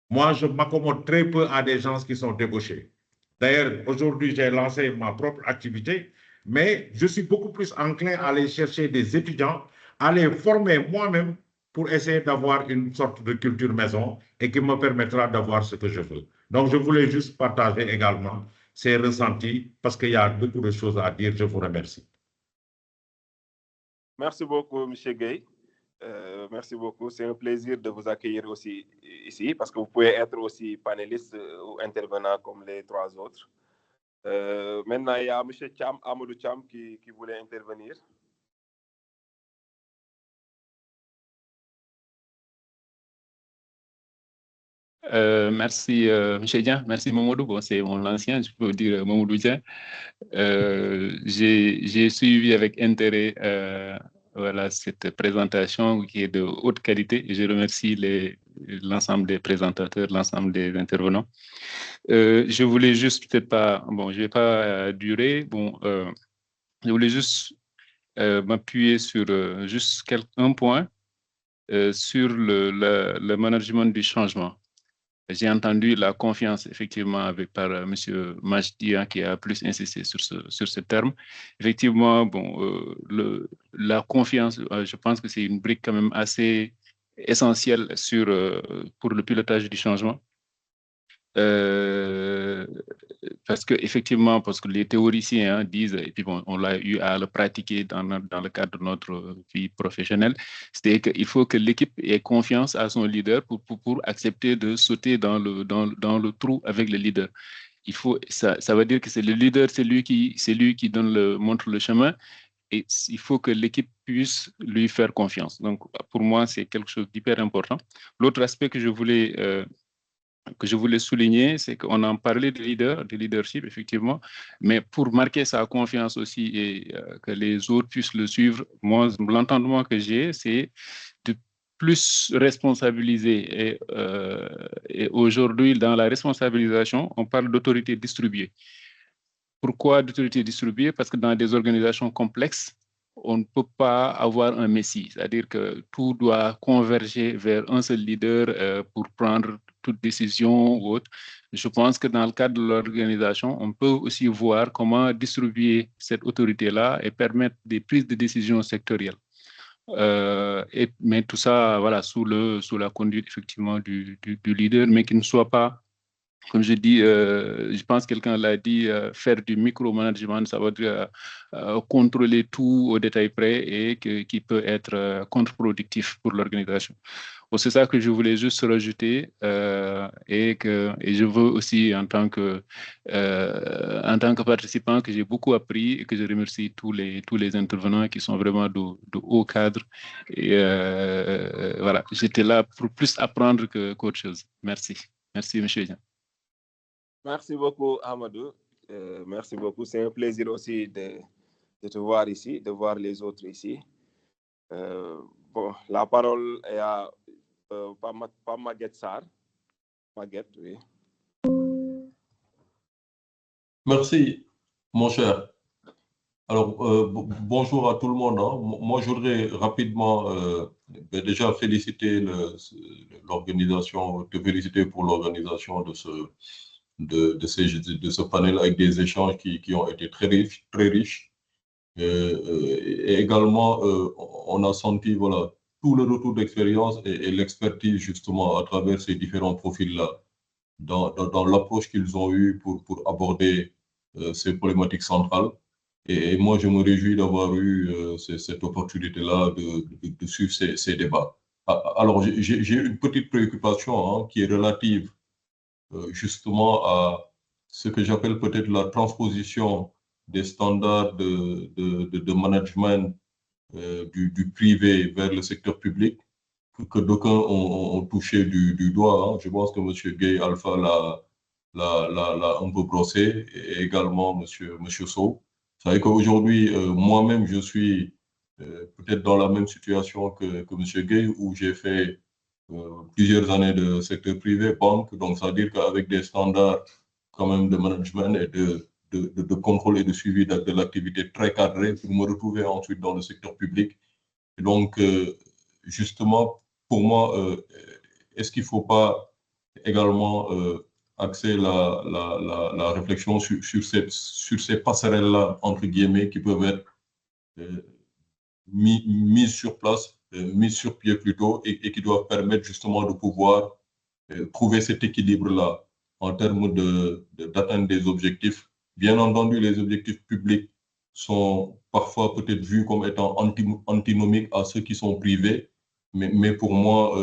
Moi, je m'accommode très peu à des gens qui sont débauchés. D'ailleurs, aujourd'hui, j'ai lancé ma propre activité, mais je suis beaucoup plus enclin à aller chercher des étudiants, à les former moi-même pour essayer d'avoir une sorte de culture maison et qui me permettra d'avoir ce que je veux. Donc, je voulais juste partager également ces ressentis parce qu'il y a beaucoup de choses à dire. Je vous remercie. Merci beaucoup, M. Gueye. Merci beaucoup. C'est un plaisir de vous accueillir aussi ici parce que vous pouvez être aussi panéliste ou intervenant comme les trois autres. Maintenant, il y a M. Cham, Amadou Cham qui voulait intervenir. Merci, M. Dian. Merci, Mamadou. Bon, c'est mon ancien, je peux dire Mamadou Dian. J'ai suivi avec intérêt voilà, cette présentation qui est de haute qualité. Je remercie l'ensemble des présentateurs, l'ensemble des intervenants. Je voulais juste peut-être pas, bon, je vais pas durer. Bon, je voulais juste m'appuyer sur juste un point sur le management du changement. J'ai entendu la confiance, effectivement, par M. Majdi, qui a plus insisté sur ce terme. Effectivement, bon, la confiance, je pense que c'est une brique quand même assez essentielle pour le pilotage du changement. parce que effectivement, parce que les théoriciens disent, et puis bon, on l'a eu à le pratiquer dans le cadre de notre vie professionnelle, c'est qu'il faut que l'équipe ait confiance à son leader pour accepter de sauter dans le trou avec le leader. Ça veut dire que c'est le leader, c'est lui qui montre le chemin, et il faut que l'équipe puisse lui faire confiance. Donc, pour moi, c'est quelque chose d'hyper important. L'autre aspect que je voulais souligner, c'est qu'on en parlait de leadership, effectivement, mais pour marquer sa confiance aussi et que les autres puissent le suivre, moi, l'entendement que j'ai, c'est de plus responsabiliser. Et aujourd'hui, dans la responsabilisation, on parle d'autorité distribuée. Pourquoi d'autorité distribuée? Parce que dans des organisations complexes, on ne peut pas avoir un messie, c'est-à-dire que tout doit converger vers un seul leader pour prendre toute décision ou autre. Je pense que dans le cadre de l'organisation, on peut aussi voir comment distribuer cette autorité-là et permettre des prises de décision sectorielles. Mais tout ça, voilà, sous la conduite effectivement du leader, mais qui ne soit pas, comme je dis, je pense que quelqu'un l'a dit, faire du micromanagement, ça veut dire contrôler tout au détail près et qui peut être contre-productif pour l'organisation. Bon, c'est ça que je voulais juste rajouter et je veux aussi, en tant que participant, que j'ai beaucoup appris et que je remercie tous les intervenants qui sont vraiment de haut cadre. Et voilà, j'étais là pour plus apprendre qu'autre chose. Merci. Merci, M. Jean. Merci beaucoup, Amadou. Merci beaucoup. C'est un plaisir aussi de te voir ici, de voir les autres ici. Bon, la parole est à Maguette Sarr. Maguette, oui. Merci, mon cher. Alors, bonjour à tout le monde. Hein. Moi, je voudrais rapidement déjà féliciter l'organisation, te féliciter pour l'organisation de ce panel avec des échanges qui ont été très riches. Et également, on a senti voilà, tout le retour d'expérience et l'expertise justement à travers ces différents profils-là, dans l'approche qu'ils ont eue pour aborder ces problématiques centrales. Et moi, je me réjouis d'avoir eu cette opportunité-là de suivre ces débats. Alors, j'ai une petite préoccupation hein, qui est relative justement à ce que j'appelle peut-être la transposition des standards de management du privé vers le secteur public, que d'aucuns ont touché du doigt. Hein. Je pense que M. Gay Alpha l'a un peu brossé, et également M. Sow. Vous savez qu'aujourd'hui, moi-même, je suis peut-être dans la même situation que M. Gay, où j'ai fait plusieurs années de secteur privé, banque, donc ça veut dire qu'avec des standards quand même de management et de contrôle et de suivi de l'activité très cadrée, pour me retrouver ensuite dans le secteur public. Et donc, justement, pour moi, est-ce qu'il ne faut pas également axer la réflexion sur ces passerelles-là, entre guillemets, qui peuvent être mises sur place, mises sur pied plutôt, et qui doivent permettre justement de pouvoir trouver cet équilibre-là en termes d'atteindre des objectifs. Bien entendu, les objectifs publics sont parfois peut-être vus comme étant antinomiques à ceux qui sont privés, mais pour moi,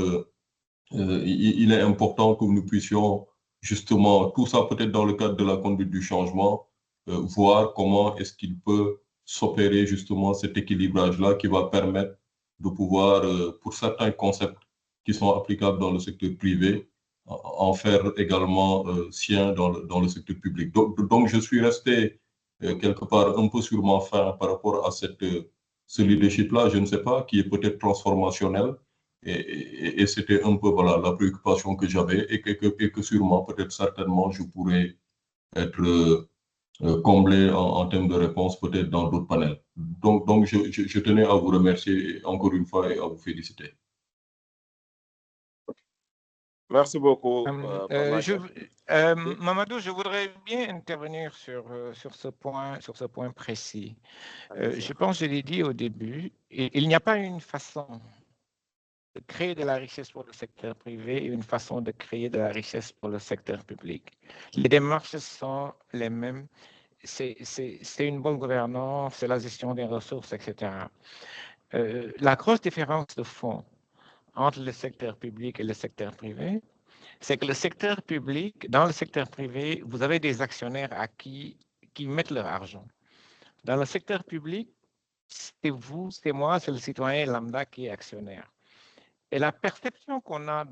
il est important que nous puissions justement, tout ça peut-être dans le cadre de la conduite du changement, voir comment est-ce qu'il peut s'opérer justement cet équilibrage-là qui va permettre de pouvoir, pour certains concepts qui sont applicables dans le secteur privé, en faire également sien dans le secteur public. Donc, je suis resté quelque part un peu sur ma faim par rapport à ce leadership-là, je ne sais pas, qui est peut-être transformationnel. Et c'était un peu voilà, la préoccupation que j'avais et que sûrement, peut-être certainement, je pourrais être comblé en termes de réponse peut-être dans d'autres panels. Donc je tenais à vous remercier encore une fois et à vous féliciter. Merci beaucoup. Mamadou, je voudrais bien intervenir sur ce point précis. Je pense que je l'ai dit au début, il n'y a pas une façon de créer de la richesse pour le secteur privé et une façon de créer de la richesse pour le secteur public. Les démarches sont les mêmes. C'est une bonne gouvernance, c'est la gestion des ressources, etc. La grosse différence de fond entre le secteur public et le secteur privé, c'est que le secteur public, dans le secteur privé, vous avez des actionnaires à qui mettent leur argent. Dans le secteur public, c'est vous, c'est moi, c'est le citoyen lambda qui est actionnaire. Et la perception qu'on a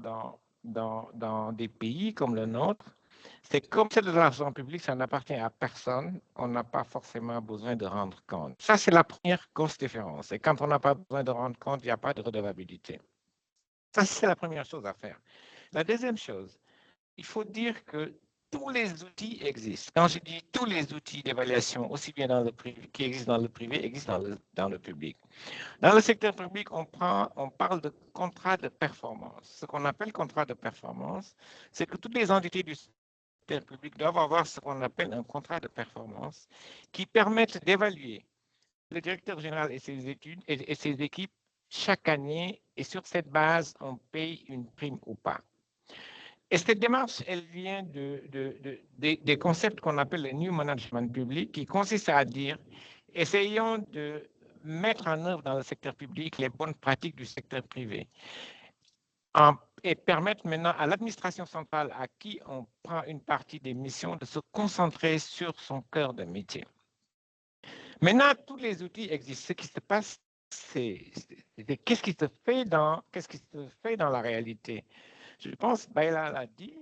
dans des pays comme le nôtre, c'est que comme c'est de l'argent public, ça n'appartient à personne, on n'a pas forcément besoin de rendre compte. Ça, c'est la première grosse différence. Et quand on n'a pas besoin de rendre compte, il n'y a pas de redevabilité. Ça, c'est la première chose à faire. La deuxième chose, il faut dire que tous les outils existent. Quand je dis tous les outils d'évaluation, aussi bien dans le privé, qui existent dans le privé, existent dans le public. Dans le secteur public, on parle de contrat de performance. Ce qu'on appelle contrat de performance, c'est que toutes les entités du secteur public doivent avoir ce qu'on appelle un contrat de performance qui permettent d'évaluer le directeur général et ses études et ses équipes chaque année, et sur cette base, on paye une prime ou pas. Et cette démarche, elle vient des concepts qu'on appelle le New Management public, qui consiste à dire, essayons de mettre en œuvre dans le secteur public les bonnes pratiques du secteur privé et permettre maintenant à l'administration centrale à qui on prend une partie des missions de se concentrer sur son cœur de métier. Maintenant, tous les outils existent. Ce qui se passe, c'est qu'est-ce qui se fait dans la réalité. Je pense, Baila l'a dit,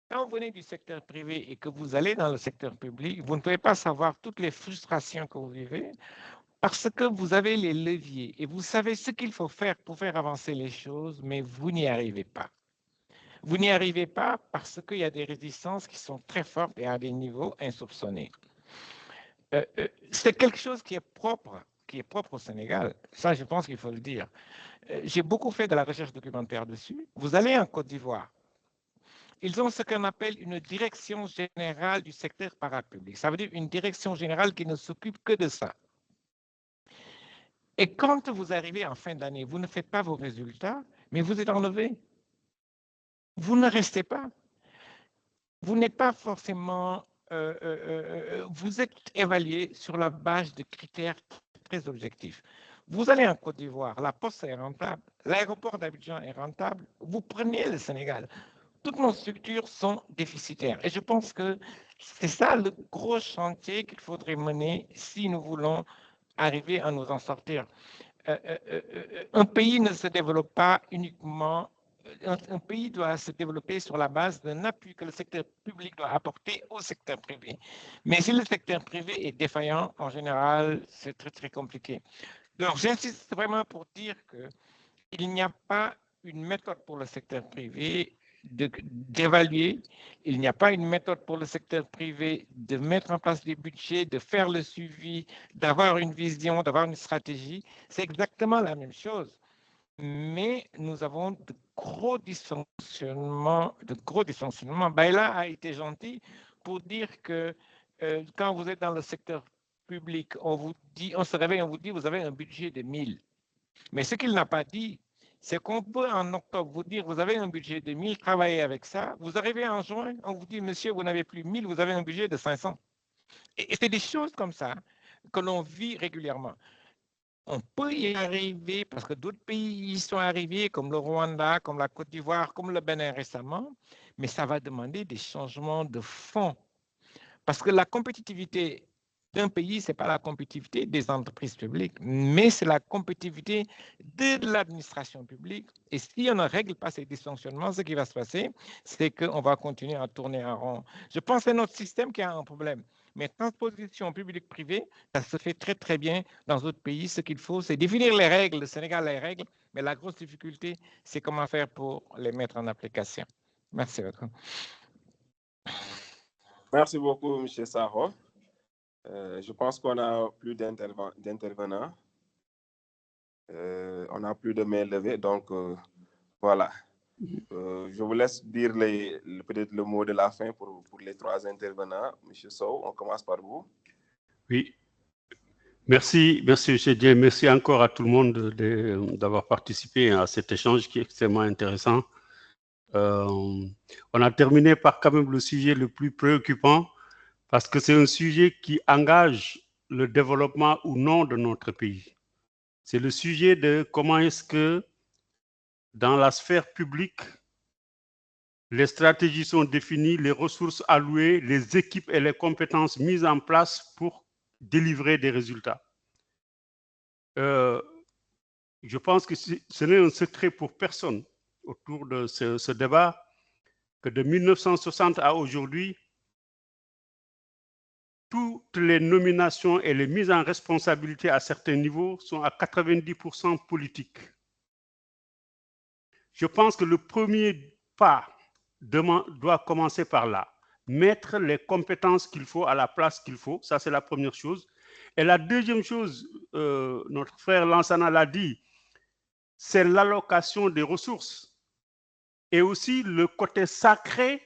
quand vous venez du secteur privé et que vous allez dans le secteur public, vous ne pouvez pas savoir toutes les frustrations que vous vivez parce que vous avez les leviers et vous savez ce qu'il faut faire pour faire avancer les choses, mais vous n'y arrivez pas. Vous n'y arrivez pas parce qu'il y a des résistances qui sont très fortes et à des niveaux insoupçonnés. C'est quelque chose qui est propre au Sénégal. Ça, je pense qu'il faut le dire. J'ai beaucoup fait de la recherche documentaire dessus. Vous allez en Côte d'Ivoire. Ils ont ce qu'on appelle une direction générale du secteur parapublic. Ça veut dire une direction générale qui ne s'occupe que de ça. Et quand vous arrivez en fin d'année, vous ne faites pas vos résultats, mais vous êtes enlevé. Vous ne restez pas. Vous n'êtes pas forcément... vous êtes évalué sur la base de critères très objectifs. Vous allez en Côte d'Ivoire, la poste est rentable, l'aéroport d'Abidjan est rentable, vous prenez le Sénégal. Toutes nos structures sont déficitaires. Et je pense que c'est ça le gros chantier qu'il faudrait mener si nous voulons arriver à nous en sortir. Un pays ne se développe pas uniquement... Un pays doit se développer sur la base d'un appui que le secteur public doit apporter au secteur privé. Mais si le secteur privé est défaillant, en général, c'est très, très compliqué. Donc, j'insiste vraiment pour dire qu'il n'y a pas une méthode pour le secteur privé d'évaluer, il n'y a pas une méthode pour le secteur privé de mettre en place des budgets, de faire le suivi, d'avoir une vision, d'avoir une stratégie. C'est exactement la même chose. Mais nous avons de gros dysfonctionnements. Baila a été gentil pour dire que quand vous êtes dans le secteur public, on se réveille, on vous dit, vous avez un budget de 1000. Mais ce qu'il n'a pas dit, c'est qu'on peut en octobre vous dire, vous avez un budget de 1000, travaillez avec ça. Vous arrivez en juin, on vous dit, monsieur, vous n'avez plus 1000, vous avez un budget de 500. Et c'est des choses comme ça que l'on vit régulièrement. On peut y arriver parce que d'autres pays y sont arrivés, comme le Rwanda, comme la Côte d'Ivoire, comme le Bénin récemment, mais ça va demander des changements de fond. Parce que la compétitivité d'un pays, ce n'est pas la compétitivité des entreprises publiques, mais c'est la compétitivité de l'administration publique. Et si on ne règle pas ces dysfonctionnements, ce qui va se passer, c'est qu'on va continuer à tourner en rond. Je pense que c'est notre système qui a un problème. Mais transposition publique-privée, ça se fait très, très bien dans d'autres pays. Ce qu'il faut, c'est définir les règles. Le Sénégal a les règles, mais la grosse difficulté, c'est comment faire pour les mettre en application. Merci beaucoup. Merci beaucoup, M. Sarro. Je pense qu'on n'a plus d'intervenants. On n'a plus de mains levées, donc voilà. Je vous laisse dire peut-être le mot de la fin pour les trois intervenants. M. Sow, on commence par vous. Oui. Merci, M. Dieng. Merci encore à tout le monde d'avoir participé à cet échange qui est extrêmement intéressant. On a terminé par quand même le sujet le plus préoccupant parce que c'est un sujet qui engage le développement ou non de notre pays. C'est le sujet de comment est-ce que dans la sphère publique, les stratégies sont définies, les ressources allouées, les équipes et les compétences mises en place pour délivrer des résultats. Je pense que ce n'est un secret pour personne autour de ce débat que de 1960 à aujourd'hui, toutes les nominations et les mises en responsabilité à certains niveaux sont à 90% politiques. Je pense que le premier pas doit commencer par là. Mettre les compétences qu'il faut à la place qu'il faut, ça c'est la première chose. Et la deuxième chose, notre frère Lansana l'a dit, c'est l'allocation des ressources et aussi le côté sacré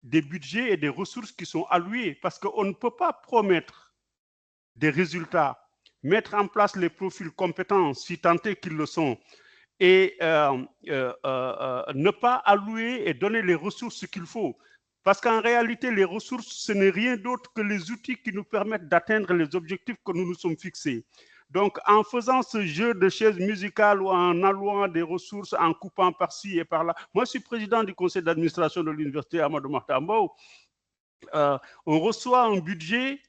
des budgets et des ressources qui sont allouées, parce qu'on ne peut pas promettre des résultats, mettre en place les profils compétents, si tant est qu'ils le sont, et ne pas allouer et donner les ressources qu'il faut. Parce qu'en réalité, les ressources, ce n'est rien d'autre que les outils qui nous permettent d'atteindre les objectifs que nous nous sommes fixés. Donc, en faisant ce jeu de chaises musicales ou en allouant des ressources, en coupant par-ci et par-là. Moi, je suis président du conseil d'administration de l'université Amadou Mahtar Mbow. On reçoit un budget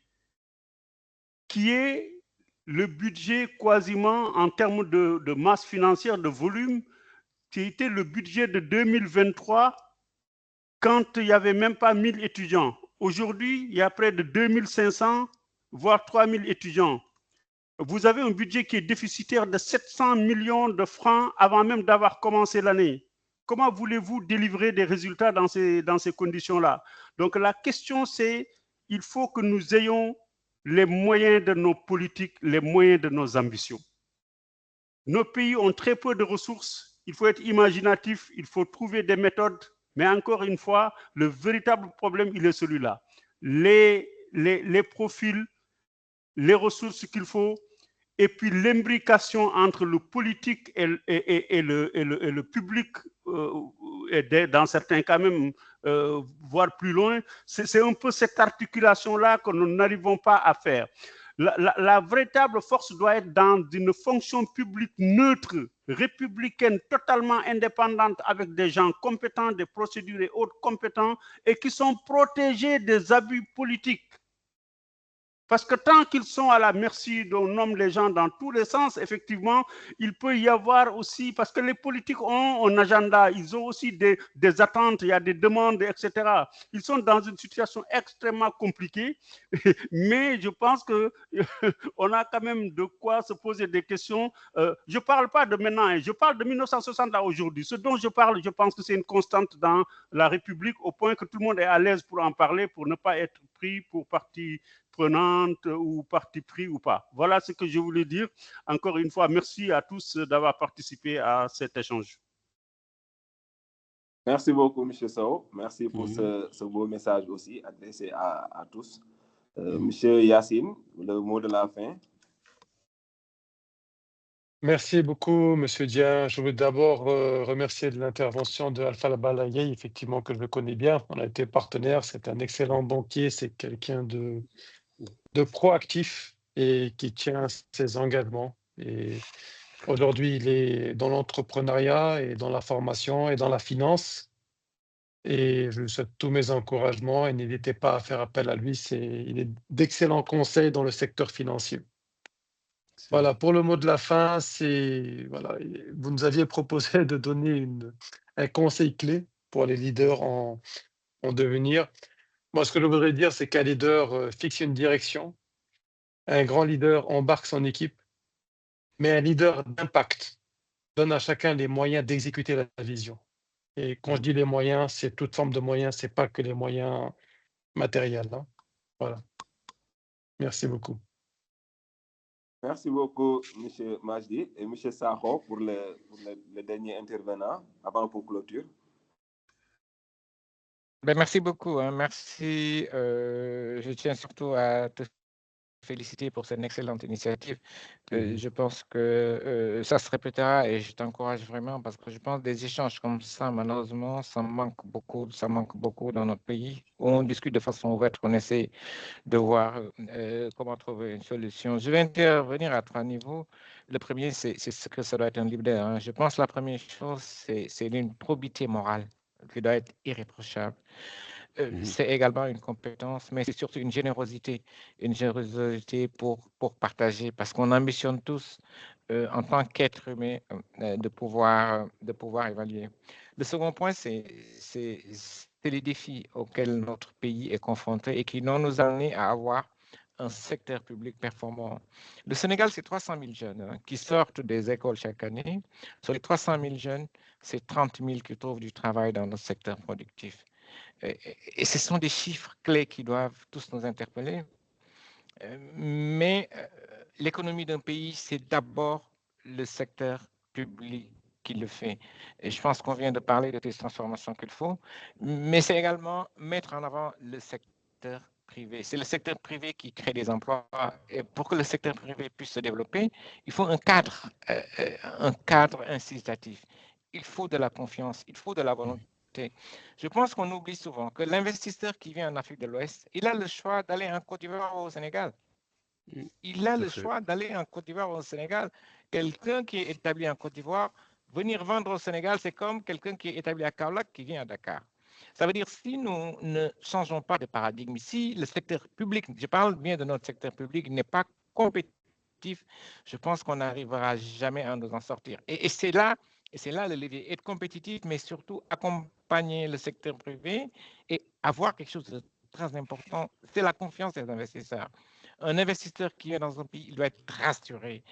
qui est le budget quasiment en termes de masse financière, de volume, qui était le budget de 2023 quand il n'y avait même pas 1000 étudiants. Aujourd'hui, il y a près de 2500, voire 3000 étudiants. Vous avez un budget qui est déficitaire de 700 millions de francs avant même d'avoir commencé l'année. Comment voulez-vous délivrer des résultats dans ces conditions-là? Donc la question, c'est il faut que nous ayons les moyens de nos politiques, les moyens de nos ambitions. Nos pays ont très peu de ressources. Il faut être imaginatif, il faut trouver des méthodes. Mais encore une fois, le véritable problème, il est celui-là. Les profils, les ressources qu'il faut, et puis l'imbrication entre le politique et le public, et dans certains cas même, voire plus loin, c'est un peu cette articulation-là que nous n'arrivons pas à faire. La véritable force doit être dans une fonction publique neutre, républicaine, totalement indépendante, avec des gens compétents, des procédures et autres compétents, et qui sont protégés des abus politiques. Parce que tant qu'ils sont à la merci d'on nomme les gens dans tous les sens, effectivement, il peut y avoir aussi, parce que les politiques ont un agenda, ils ont aussi des attentes, il y a des demandes, etc. Ils sont dans une situation extrêmement compliquée, mais je pense qu'on a quand même de quoi se poser des questions. Je ne parle pas de maintenant, je parle de 1960 à aujourd'hui. Ce dont je parle, je pense que c'est une constante dans la République, au point que tout le monde est à l'aise pour en parler, pour ne pas être pris pour partie prenante ou parti pris ou pas. Voilà ce que je voulais dire. Encore une fois, merci à tous d'avoir participé à cet échange. Merci beaucoup, M. Sow. Merci pour ce beau message aussi adressé à tous. M. Yacine, le mot de la fin. Merci beaucoup, M. Dieng. Je veux d'abord remercier de l'intervention de Alpha Balaye, effectivement, que je connais bien. On a été partenaires. C'est un excellent banquier. C'est quelqu'un de proactif et qui tient ses engagements. Et aujourd'hui, il est dans l'entrepreneuriat et dans la formation et dans la finance. Et je lui souhaite tous mes encouragements et n'hésitez pas à faire appel à lui. Il est d'excellents conseils dans le secteur financier. Voilà, pour le mot de la fin, voilà, vous nous aviez proposé de donner un conseil clé pour les leaders en devenir. Moi, ce que je voudrais dire, c'est qu'un leader fixe une direction. Un grand leader embarque son équipe, mais un leader d'impact donne à chacun les moyens d'exécuter la vision. Et quand je dis les moyens, c'est toute forme de moyens, c'est pas que les moyens matériels. Hein. Voilà. Merci beaucoup. Merci beaucoup, M. Majdi et M. Sakho pour le dernier intervenant avant pour clôture. Ben, merci beaucoup. Hein. Merci. Je tiens surtout à te féliciter pour cette excellente initiative. Je pense que ça se répétera et je t'encourage vraiment parce que je pense que des échanges comme ça, malheureusement, ça manque beaucoup dans notre pays où on discute de façon ouverte, on essaie de voir comment trouver une solution. Je vais intervenir à 3 niveaux. Le premier, c'est ce que ça doit être un leader. Hein. Je pense que la première chose, c'est une probité morale qui doit être irréprochable. C'est également une compétence, mais c'est surtout une générosité pour partager, parce qu'on ambitionne tous, en tant qu'être humain, de pouvoir évaluer. Le second point, c'est les défis auxquels notre pays est confronté et qui n'ont nous amené à avoir un secteur public performant. Le Sénégal, c'est 300 000 jeunes qui sortent des écoles chaque année. Sur les 300 000 jeunes, c'est 30 000 qui trouvent du travail dans le secteur productif. Et ce sont des chiffres clés qui doivent tous nous interpeller. Mais l'économie d'un pays, c'est d'abord le secteur public qui le fait. Et je pense qu'on vient de parler de ces transformations qu'il faut, mais c'est également mettre en avant le secteur privé. C'est le secteur privé qui crée des emplois. Et pour que le secteur privé puisse se développer, il faut un cadre incitatif. Il faut de la confiance, il faut de la volonté. Je pense qu'on oublie souvent que l'investisseur qui vient en Afrique de l'Ouest, il a le choix d'aller en Côte d'Ivoire ou au Sénégal. Il a le choix d'aller en Côte d'Ivoire ou au Sénégal. Quelqu'un qui est établi en Côte d'Ivoire, venir vendre au Sénégal, c'est comme quelqu'un qui est établi à Kaolack qui vient à Dakar. Ça veut dire si nous ne changeons pas de paradigme, si le secteur public, je parle bien de notre secteur public, n'est pas compétitif, je pense qu'on n'arrivera jamais à nous en sortir. Et c'est là le levier, être compétitif, mais surtout accompagner le secteur privé et avoir quelque chose de très important, c'est la confiance des investisseurs. Un investisseur qui est dans un pays, il doit être rassuré,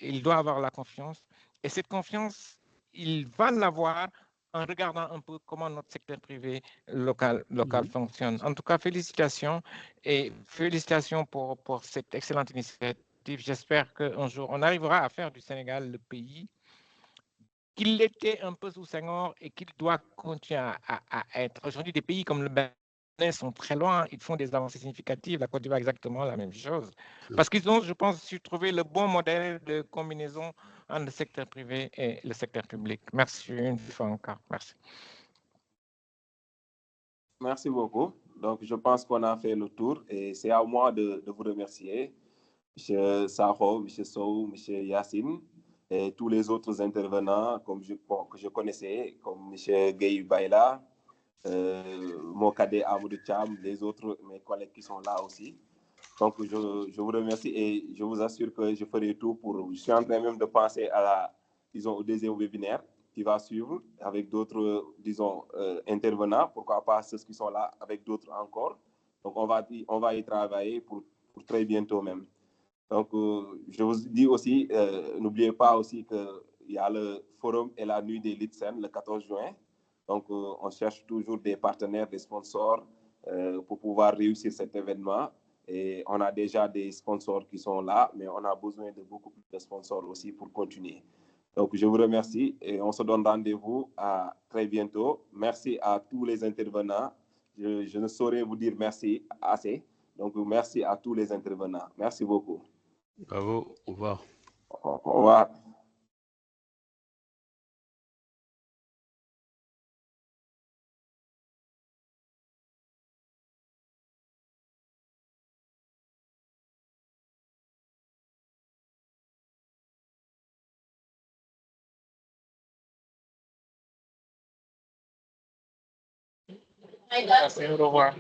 il doit avoir la confiance, et cette confiance, il va l'avoir en regardant un peu comment notre secteur privé local fonctionne. En tout cas, félicitations et félicitations pour cette excellente initiative. J'espère qu'un jour, on arrivera à faire du Sénégal le pays qu'il était un peu sous Senghor et qu'il doit continuer à être. Aujourd'hui, des pays comme le Bénin sont très loin, ils font des avancées significatives. La Côte d'Ivoire, exactement la même chose. Parce qu'ils ont, je pense, su trouver le bon modèle de combinaison entre le secteur privé et le secteur public. Merci une fois encore. Merci. Merci beaucoup. Donc, je pense qu'on a fait le tour et c'est à moi de vous remercier, M. Saho, M. Sow, M. Yassine et tous les autres intervenants que je connaissais, comme M. Gueye Baïla, Mokade Amadou Cham, les autres, mes collègues qui sont là aussi. Donc, je vous remercie et je vous assure que je ferai tout pour... Je suis en train même de penser au deuxième webinaire qui va suivre avec d'autres, intervenants, pourquoi pas ceux qui sont là avec d'autres encore. Donc, on va y travailler pour très bientôt même. Donc, je vous dis aussi, n'oubliez pas aussi qu'il y a le forum et la nuit des Litsen le 14 juin. Donc, on cherche toujours des partenaires, des sponsors pour pouvoir réussir cet événement. Et on a déjà des sponsors qui sont là, mais on a besoin de beaucoup plus de sponsors aussi pour continuer. Donc, je vous remercie et on se donne rendez-vous à très bientôt. Merci à tous les intervenants. Je ne saurais vous dire merci assez. Donc, merci à tous les intervenants. Merci beaucoup. Bravo, au revoir. Au revoir. Merci, au revoir.